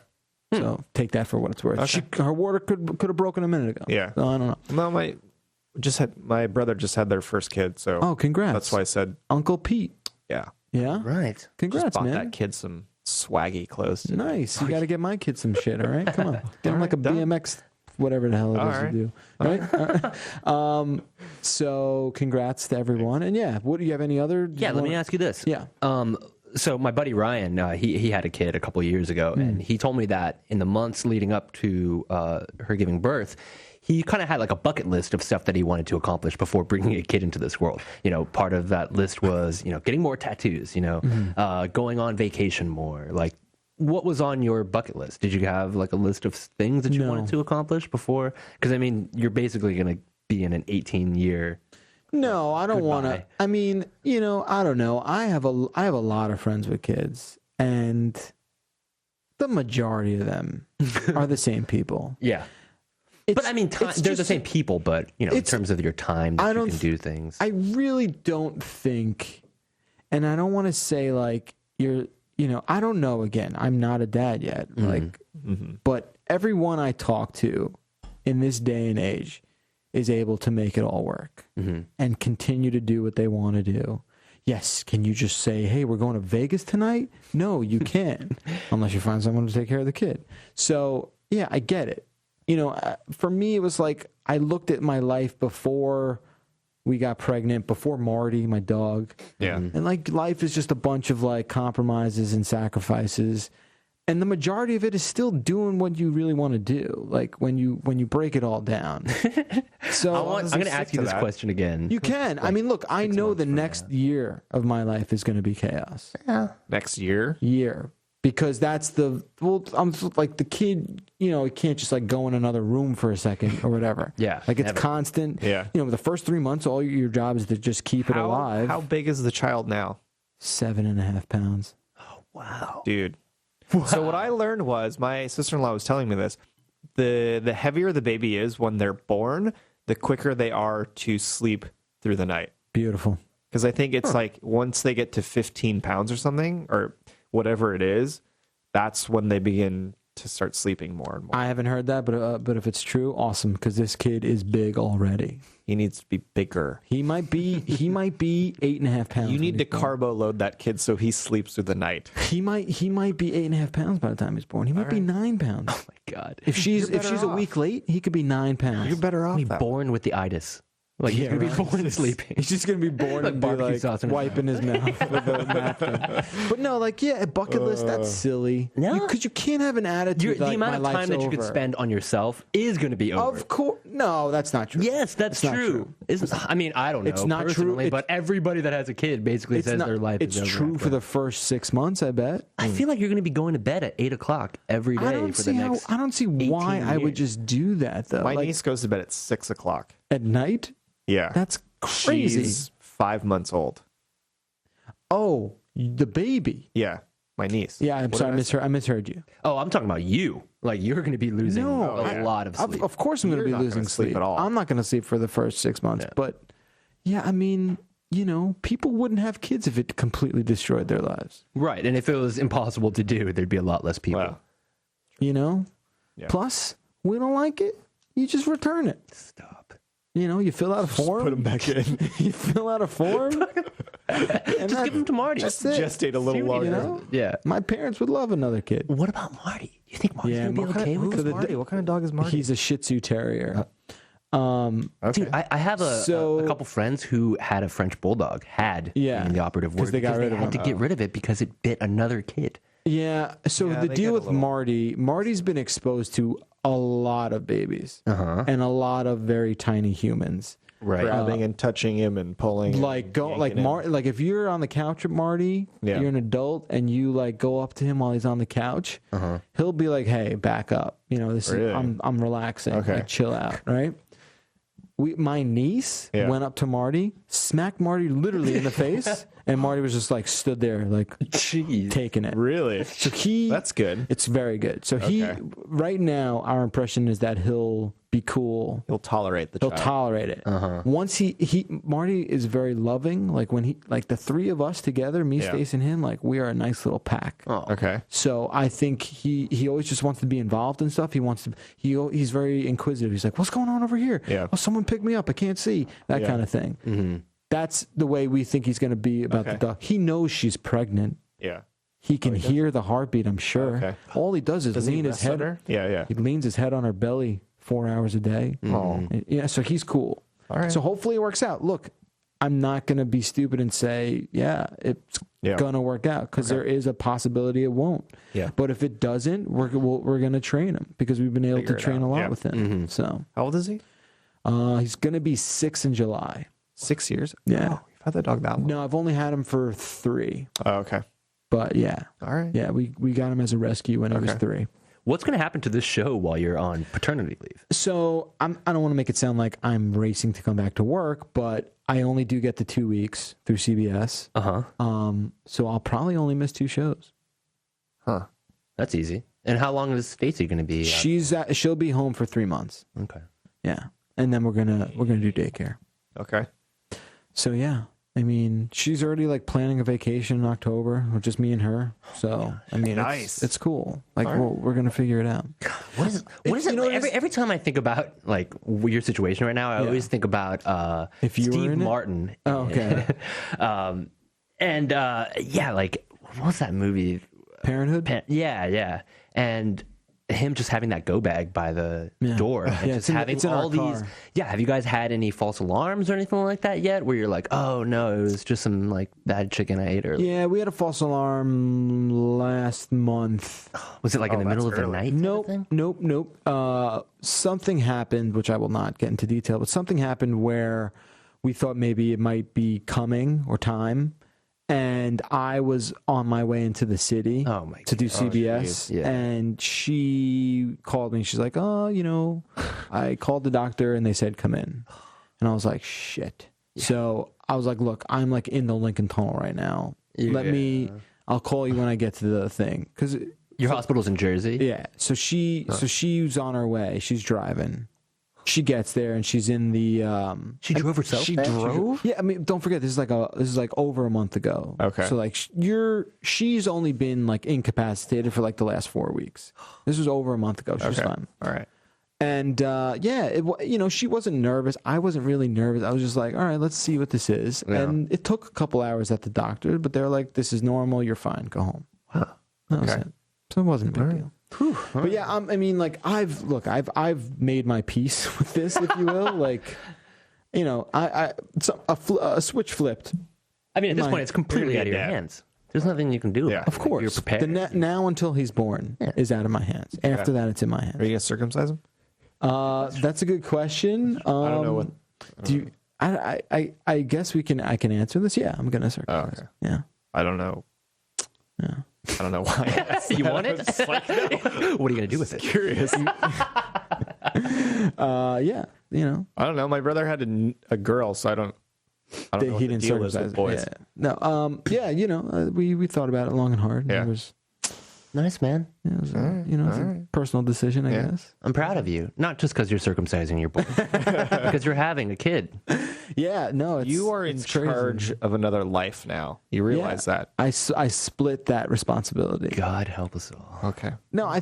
So take that for what it's worth. Okay. Her water could have broken a minute ago. Yeah. So I don't know. No, my brother just had their first kid. So congrats. That's why I said Uncle Pete. Yeah. Yeah. Right. Congrats, just bought man. that kid some swaggy clothes today. Nice. You got to get my kid some shit. All right. Come on. Get him like a BMX, whatever the hell it is to do. Right. So congrats to everyone. And what do you have any other? Yeah. Let me ask you this. Yeah. So my buddy Ryan, he had a kid a couple of years ago, and he told me that in the months leading up to her giving birth, he kind of had like a bucket list of stuff that he wanted to accomplish before bringing a kid into this world. You know, part of that list was, you know, getting more tattoos, you know, going on vacation more. Like, what was on your bucket list? Did you have like a list of things that you wanted to accomplish before? Because I mean, you're basically going to be in an 18-year. No, I don't want to. I mean, you know, I don't know. I have a lot of friends with kids, and the majority of them are the same people. Yeah. But I mean, they're the same people, but, you know, in terms of your time that you can do things. I really don't think, and I don't want to say like you know, I don't know, again, I'm not a dad yet, but everyone I talk to in this day and age is able to make it all work and continue to do what they want to do. Yes, can you just say, hey, we're going to Vegas tonight? No, you can't, unless you find someone to take care of the kid. So, yeah, I get it. You know, for me, it was like I looked at my life before we got pregnant, before Marty, my dog. Yeah. And like life is just a bunch of like compromises and sacrifices. And the majority of it is still doing what you really want to do. Like when you break it all down. So I'm going to ask you this question again. You can. Like, I mean, look, I know the next year of my life is going to be chaos. Yeah. Next year? Year. Because that's I'm like the kid, you know, he can't just like go in another room for a second or whatever. Yeah. Like it's constant. Yeah. You know, the first 3 months, all your job is to just keep it alive. How big is the child now? 7.5 pounds. Oh, wow. Dude. Wow. So what I learned was, my sister-in-law was telling me this, the heavier the baby is when they're born, the quicker they are to sleep through the night. Beautiful. Because I think it's like once they get to 15 pounds or something, or whatever it is, that's when they begin to start sleeping more and more. I haven't heard that, but if it's true, awesome, because this kid is big already. He needs to be bigger. He might be 8.5 pounds. You need to carbo load that kid so he sleeps through the night. He might be 8.5 pounds by the time he's born. He might be 9 pounds. Oh my God! If she's a week late, he could be 9 pounds. You're better off. He's born with the itis. Like he's gonna be born sleeping. He's just gonna be born and be like wiping his mouth with a napkin. But no, like a bucket list, that's silly. No, because you can't have an attitude. The amount of time that you could spend on yourself is gonna be over. Of course, no, that's not true. Yes, that's true. I mean, I don't know. It's not true. But everybody that has a kid basically says their life is over. It's true for the first 6 months, I bet. I feel like you're gonna be going to bed at 8 o'clock every day for the next. I don't see why I would just do that though. My niece goes to bed at 6 o'clock at night. Yeah, that's crazy. She's 5 months old. Oh, the baby. Yeah, my niece. Yeah, I'm sorry, I misheard you. Oh, I'm talking about you. Like you're going to be losing a lot of sleep. Of course, I'm going to be losing sleep at all. I'm not going to sleep for the first 6 months. Yeah. But yeah, I mean, you know, people wouldn't have kids if it completely destroyed their lives. Right, and if it was impossible to do, there'd be a lot less people. Wow. You know. Yeah. Plus, we don't like it. You just return it. Stop. You know, you fill out a form. Put them back in. You fill out a form. And just give them to Marty. Just gestate a little longer. You know? Yeah. My parents would love another kid. What about Marty? You think Marty's going to be okay with this? Marty? What kind of dog is Marty? He's a Shih Tzu Terrier. Okay. Dude, I have a couple friends who had a French Bulldog, in the operative word, because they had to get rid of it because it bit another kid. Yeah, so the deal with Marty's been exposed to a lot of babies and a lot of very tiny humans. Right. Grabbing and touching him and pulling him. Like if you're on the couch with Marty, you're an adult and you like go up to him while he's on the couch, he'll be like, "Hey, back up. You know, this is I'm relaxing. Okay. Like, chill out, right?" My niece went up to Marty, smacked Marty literally in the face, and Marty was just like stood there like taking it. Really? So that's good. It's very good. So right now, our impression is that he'll be cool. He'll tolerate He'll tolerate it. Once Marty is very loving. Like when the three of us together, me, Stace, and him, like we are a nice little pack. Oh, okay. So I think he always just wants to be involved and stuff. He's very inquisitive. He's like, "What's going on over here? Yeah. Oh, someone pick me up. I can't see." That kind of thing. Mm-hmm. That's the way we think he's going to be about the dog. He knows she's pregnant. Yeah. He can hear the heartbeat, I'm sure. Okay. All he does is lean his head. Yeah. He leans his head on her belly 4 hours a day. Oh. Yeah, so he's cool. All right. So hopefully it works out. Look, I'm not going to be stupid and say, yeah, it's going to work out, because there is a possibility it won't. Yeah. But if it doesn't, we're going to train him, because we've been able to train a lot with him. Mm-hmm. So how old is he? He's going to be 6 in July. 6 years? Yeah. Oh, you've had that dog that long? No, I've only had him for 3. Oh, okay. But yeah. All right. Yeah, we got him as a rescue when he was 3. What's going to happen to this show while you're on paternity leave? So I don't want to make it sound like I'm racing to come back to work, but I only do get the 2 weeks through CBS. So I'll probably only miss 2 shows. Huh. That's easy. And how long is Stacey going to be? She'll be home for 3 months. Okay. Yeah, and then we're gonna do daycare. Okay. So yeah. I mean, she's already like planning a vacation in October with just me and her. So I mean, nice. It's cool. Like we're gonna figure it out. What is it? Every time I think about like your situation right now, I always think about if you Steve were in Martin. Oh, okay. Like what was that movie? Parenthood. Yeah, and him just having that go bag by the door. And just having all these. Yeah, have you guys had any false alarms or anything like that yet? Where you're like, oh no, it was just some like bad chicken I ate. Yeah, we had a false alarm last month. Was it like in the middle of the night? Nope. Something happened, which I will not get into detail, but something happened where we thought maybe it might be coming or time. And I was on my way into the city to do CBS, and she called me. She's like, I called the doctor, and they said, come in. And I was like, shit. Yeah. So I was like, look, I'm like in the Lincoln Tunnel right now. I'll call you when I get to the thing. Because your hospital's in Jersey? Yeah. So she's on her way. She's driving. She gets there and she's in the. She drove herself. She drove. Yeah, I mean, don't forget this is like over a month ago. Okay. So like she's only been like incapacitated for like the last 4 weeks. This was over a month ago. She was fine. All right. And she wasn't nervous. I wasn't really nervous. I was just like, all right, let's see what this is. Yeah. And it took a couple hours at the doctor, but they're like, this is normal. You're fine. Go home. Huh. That was it. So it wasn't a big deal. But yeah, I mean, like I've made my peace with this, if you will. Like, a switch flipped. I mean, at this point, it's completely out of your hands. There's nothing you can do. Yeah, of course. You're prepared. Now until he's born is out of my hands. After that, it's in my hands. Are you gonna circumcise him? That's a good question. I don't know what. Do you? I guess I can answer this. Yeah, I'm gonna circumcise. Oh, okay. Yeah. I don't know. Yeah. I don't know why. You want it? Like, no. What are you going to do with it? Curious. Yeah, I don't know. My brother had a girl, so I don't know what the deal is with boys. Yeah. No. We thought about it long and hard. Yeah. It was nice, man. Yeah, it was, it's a personal decision, I guess. I'm proud of you. Not just because you're circumcising your boy, because you're having a kid. Yeah, no, you are in charge of another life now. You realize that? I split that responsibility. God help us all. Okay. No, I'll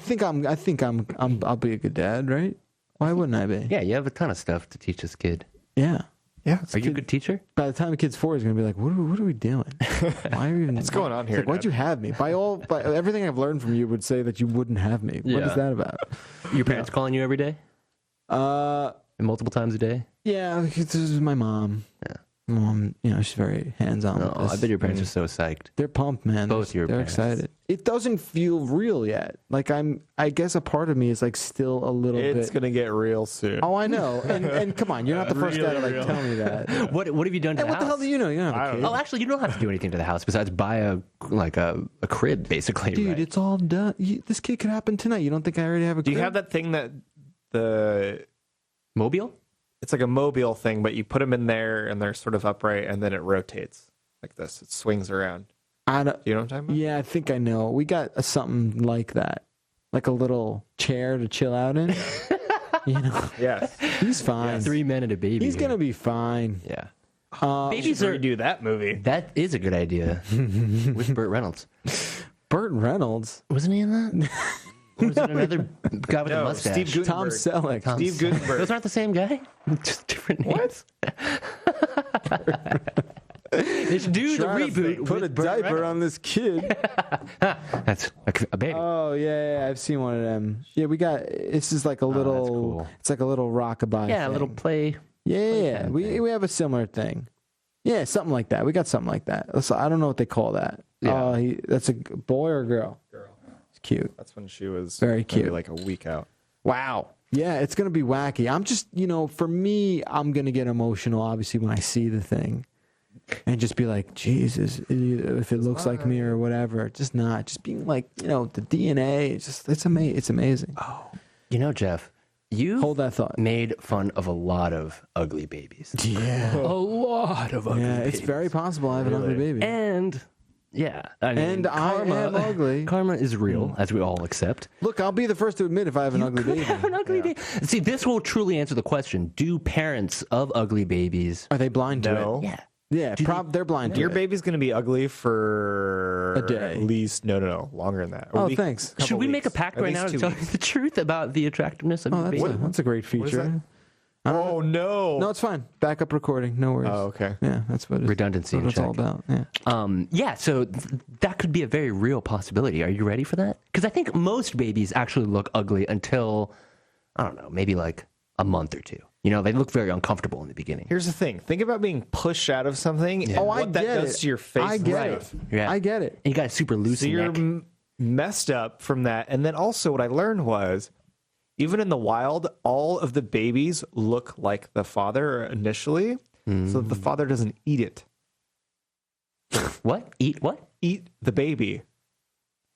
be a good dad, right? Why wouldn't I be? Yeah, you have a ton of stuff to teach this kid. Yeah. Yeah. Are you a good teacher? By the time the kid's 4, he's going to be like, what are we doing? Why are we even? What's going on here? Like, why'd you have me? By everything I've learned from you would say that you wouldn't have me. What is that about? Your parents calling you every day? And multiple times a day? Yeah, this is my mom. Yeah. Mom, she's very hands-on. Oh, I bet your parents are so psyched. They're pumped, man. Both your parents. They're excited. It doesn't feel real yet. Like I guess a part of me is like still a little bit. It's gonna get real soon. Oh, I know. And come on, you're not the first guy to like tell me that. What have you done to the house? What the hell do you know? You don't have a kid. Oh, actually, you don't have to do anything to the house besides buy a crib, basically. Dude, right? it's all done. This kid could happen tonight. You don't think I already have a crib? Do you have that thing that the mobile? It's like a mobile thing, but you put them in there and they're sort of upright, and then it rotates like this. It swings around. Do you know what I'm talking about? Yeah, I think I know. We got something like that, like a little chair to chill out in. Yes. He's fine. Yeah, 3 men and a baby. He's gonna be fine. Yeah. Babies redo that movie. That is a good idea. With Burt Reynolds. Burt Reynolds? Wasn't he in that? Or was it another guy with a mustache? Steve Guttenberg. Tom Selleck. Steve Guttenberg. Those aren't the same guy? Just different names. What? They should do the reboot. Put a diaper on this kid. That's a baby. Oh, yeah, I've seen one of them. Yeah, this is like a little, cool. It's like a little rockabye Yeah, thing. a little play. Yeah, we have a similar thing. Yeah, something like that. We got something like that. So I don't know what they call that. Yeah. That's a boy or a girl? Girl. It's cute. That's when she was very cute. Maybe like a week out. Wow. Yeah, it's going to be wacky. I'm just, for me, I'm going to get emotional, obviously, when I see the thing. And just be like, Jesus, if it looks like me or whatever. Just not. Just being like, the DNA, it's amazing. Oh. Jeff, you hold that thought. Made fun of a lot of ugly babies. Yeah. A lot of ugly babies. It's very possible I have an ugly baby. And, I am ugly. Karma is real, as we all accept. Look, I'll be the first to admit if I have an ugly baby. Have an ugly baby. See, this will truly answer the question. Do parents of ugly babies... Are they blind to it? Yeah. Yeah, they're blind to it. Your baby's going to be ugly for a day. At least, no, longer than that. Thanks. Should we make a pact right now to tell you the truth about the attractiveness of your baby? That's a great feature. Oh, no. No, it's fine. Backup recording. No worries. Oh, okay. Yeah, that's what redundancy. That's what it's all about. Yeah. So that could be a very real possibility. Are you ready for that? Because I think most babies actually look ugly until, I don't know, maybe like a month or two. They look very uncomfortable in the beginning. Here's the thing. Think about being pushed out of something. Yeah. What that does to your face. I get it. Yeah. I get it. And you got a super loose neck. You're messed up from that. And then also what I learned was, even in the wild, all of the babies look like the father initially, so that the father doesn't eat it. What? Eat what? Eat the baby.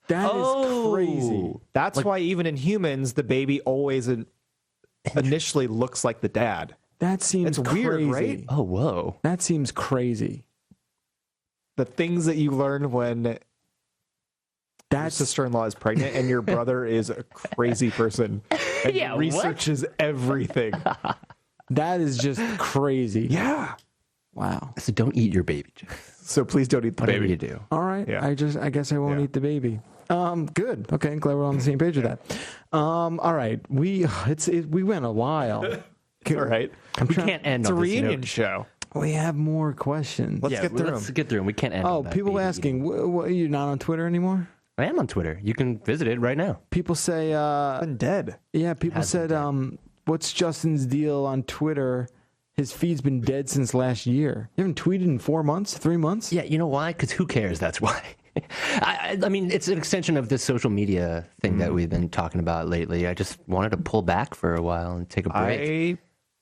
That is crazy. That's why even in humans, the baby always initially looks like the dad. That seems crazy. Weird, right? Oh, whoa. That seems crazy. The things that you learn when your sister-in-law is pregnant and your brother is a crazy person and researches everything. That is just crazy. Yeah. Wow. So don't eat your baby. So please don't eat the Whatever baby. you do. All right. Yeah. I guess I won't eat the baby. Good. Okay. Glad we're on the same page with that. All right. We went a while. All right. We can't end It's a on this reunion note. show. We have more questions. Let's get through them. We can't end on that people baby asking, you're not on Twitter anymore? I am on Twitter. You can visit it right now. People say... been dead. Yeah, people said, what's Justin's deal on Twitter? His feed's been dead since last year. You haven't tweeted in 4 months, 3 months? Yeah, you know why? Because who cares? That's why. I mean, it's an extension of this social media thing that we've been talking about lately. I just wanted to pull back for a while and take a break.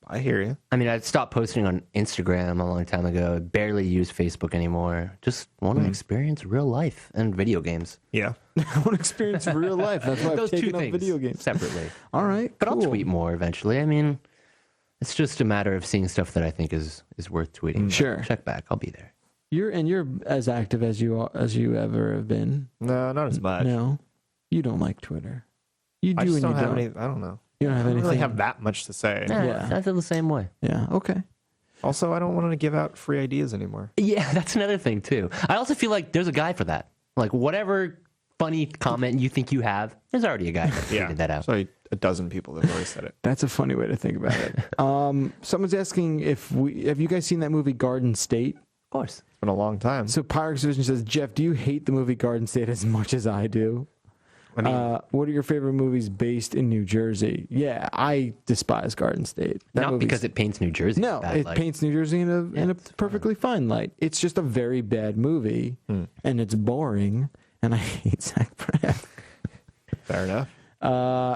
I hear you. I mean, I stopped posting on Instagram a long time ago. I barely use Facebook anymore. Just want to experience real life and video games. Yeah. I want to experience real life. That's why I've taken up video games. Separately. All right, But cool. I'll tweet more eventually. I mean, it's just a matter of seeing stuff that I think is worth tweeting. Sure. Check back. I'll be there. You're as active as you ever have been. No, not as much. No, you don't like Twitter. You do I just and don't you have don't. any. I don't know. You don't have I don't anything. really have that much to say. Yeah. I feel the same way. Yeah. Okay. Also, I don't want to give out free ideas anymore. Yeah, that's another thing too. I also feel like there's a guy for that. Like whatever funny comment you think you have, there's already a guy that figured that out. So a dozen people have already said it. That's a funny way to think about it. Someone's asking have you guys seen that movie Garden State? Of course. It's been a long time. So Pyrex Vision says, Jeff, do you hate the movie Garden State as much as I do? I mean, What are your favorite movies based in New Jersey? Yeah, I despise Garden State. Not because it paints New Jersey. No, it paints New Jersey in a perfectly fine light. It's just a very bad movie, and it's boring, and I hate Zach Braff. fair enough.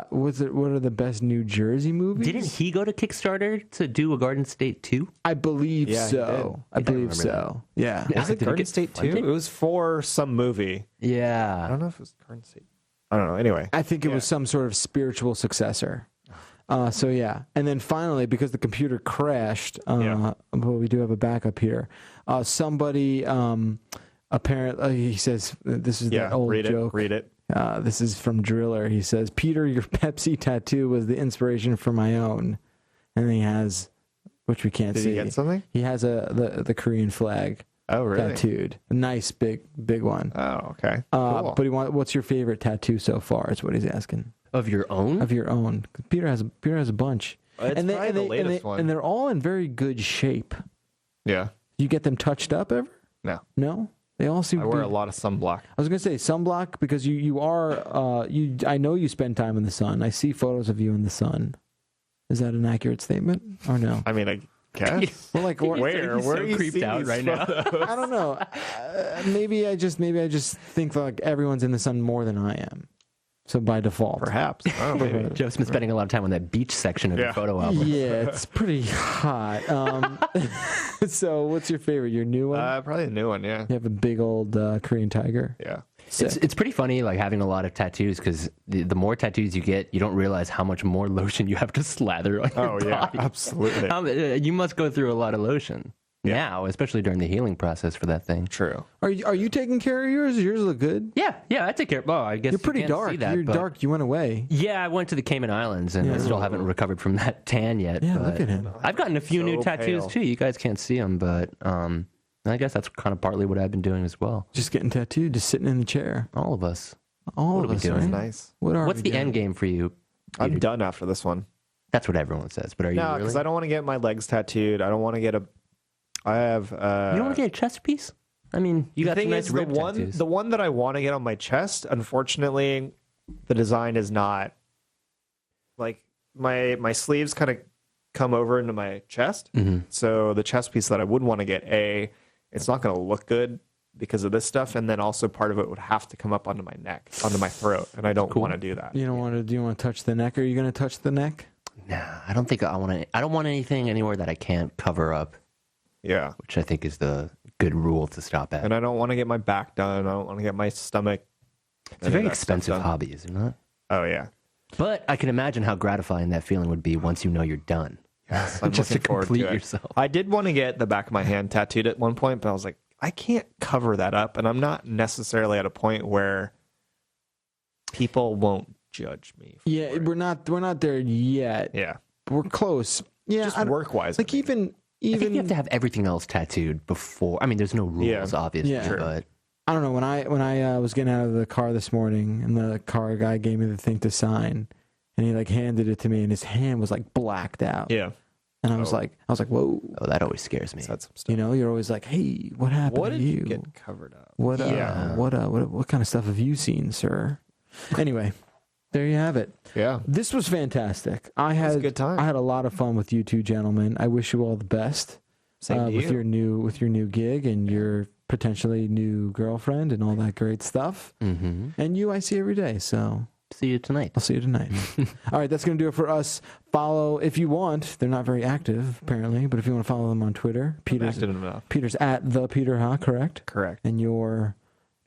What are the best New Jersey movies? Didn't he go to Kickstarter to do a Garden State 2? I believe so. I believe so. Yeah. Was it Garden State 2? It was for some movie. I Yeah. don't know if it was Garden State. I don't know. Anyway. I think it was some sort of spiritual successor. So yeah, and then finally, because the computer crashed, well, we do have a backup here. Somebody apparently he says this is that old joke. Read it. This is from Driller. He says, "Peter, your Pepsi tattoo was the inspiration for my own," and he has, which we can't see. Did he get something? He has the Korean flag. Oh, really? Tattooed, a nice big one. Oh, okay. Cool. But what's your favorite tattoo so far? Is what he's asking. Of your own? Of your own. Peter has a bunch. It's probably the latest one. And they're all in very good shape. Yeah. You get them touched up ever? No. No? They all seem I to wear be... a lot of sunblock. I was going to say sunblock because you are... I know you spend time in the sun. I see photos of you in the sun. Is that an accurate statement or no? I mean, guess. Well, like where so are you creeped seeing out these right now? photos? I don't know. Maybe I just think like everyone's in the sun more than I am. So by default, Perhaps. Oh, maybe. Joe's been spending a lot of time on that beach section of the photo album. Yeah, it's pretty hot. So, what's your favorite? Your new one? Probably a new one. Yeah. You have a big old Korean tiger. Yeah. It's pretty funny, like having a lot of tattoos, because the more tattoos you get, you don't realize how much more lotion you have to slather on your body. Absolutely. You must go through a lot of lotion now, especially during the healing process for that thing. True. Are you taking care of yours? Yours look good. Yeah, I take care. Well, I guess You're pretty you can't dark. see that, You're but dark. You went away. Yeah, I went to the Cayman Islands, and I still haven't recovered from that tan yet. Yeah, but look at him. I've gotten a few new tattoos pale. too. You guys can't see them, but I guess that's kind of partly what I've been doing as well. Just getting tattooed, just sitting in the chair. All of us. All What of are we us. doing? Right? Nice. What's the end game for you? I'm done after this one. That's what everyone says, but are you No, really? because I don't want to get my legs tattooed. I don't want to get a. I have. You don't want to get a chest piece? I mean, you got some nice rib tattoos. The one that I want to get on my chest, unfortunately, the design is not like my sleeves kind of come over into my chest. Mm-hmm. So the chest piece that I would want to get, it's not going to look good because of this stuff, and then also part of it would have to come up onto my neck, onto my throat, and I don't want to do that. You don't want to. Do you want to touch the neck? Are you going to touch the neck? Nah, I don't think I want to. I don't want anything anywhere that I can't cover up. Yeah, which I think is the good rule to stop at. and I don't want to get my back done. I don't want to get my stomach. It's a very expensive hobby, is it not? Oh yeah, but I can imagine how gratifying that feeling would be once you know you're done. yes, I'm Just to looking forward complete to it. yourself. I did want to get the back of my hand tattooed at one point, but I was like, I can't cover that up, and I'm not necessarily at a point where people won't judge me. Yeah, we're not there yet. Yeah, We're close. Yeah, just work wise. like even I think you have to have everything else tattooed before. I mean, there's no rules, obviously, Yeah. but I don't know. When I was getting out of the car this morning, and the car guy gave me the thing to sign, and he like handed it to me, and his hand was like blacked out. yeah, And I was like, whoa. oh, that always scares me. that's some stuff. You know, you're always like, hey, what happened What to did you? you get covered up? What Yeah. what kind of stuff have you seen, sir? Anyway, there you have it. Yeah, This was fantastic. I had a good time. I had a lot of fun with you two gentlemen. I wish you all the best same to with you. your new gig and your potentially new girlfriend and all that great stuff. Mm-hmm. And you, I see every day. So See you tonight. I'll see you tonight. All right, that's going to do it for us. Follow if you want. They're not very active apparently, but if you want to follow them on Twitter, Peter's at the Peter Ha, correct? Correct. And your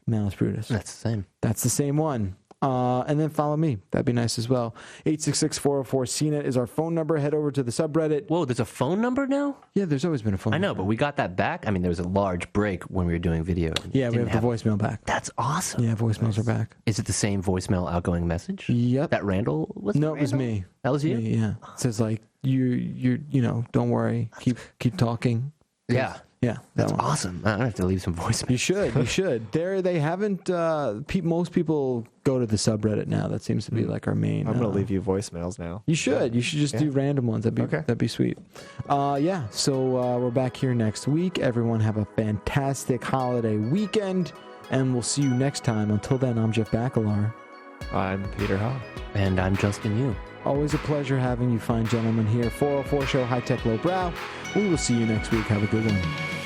Malice Brutus. That's the same. That's the same one. And then follow me. That'd be nice as well. 866-404-CNET is our phone number. Head over to the subreddit. Whoa, there's a phone number now? Yeah, there's always been a phone I know, number. but we got that back. I mean, there was a large break when we were doing video. Yeah, we have the voicemail back. That's awesome. Yeah, voicemails are back. Is it the same voicemail outgoing message? Yep. That Randall was? No, it it was me. That was you? Me, yeah. It says like you know, don't worry. Keep talking. Yeah. Yeah, That's one. awesome. I'm gonna have to leave some voicemail. You should. They haven't. Most people go to the subreddit now. That seems to be like our main. I'm gonna leave you voicemails now. You should. You should just do random ones. That'd be sweet. Yeah. So we're back here next week. Everyone have a fantastic holiday weekend, and we'll see you next time. Until then, I'm Jeff Bakalar. I'm Peter Ha. And I'm Justin Yu. Always a pleasure having you fine gentlemen here. 404 Show, High Tech Low Brow. We will see you next week. Have a good one.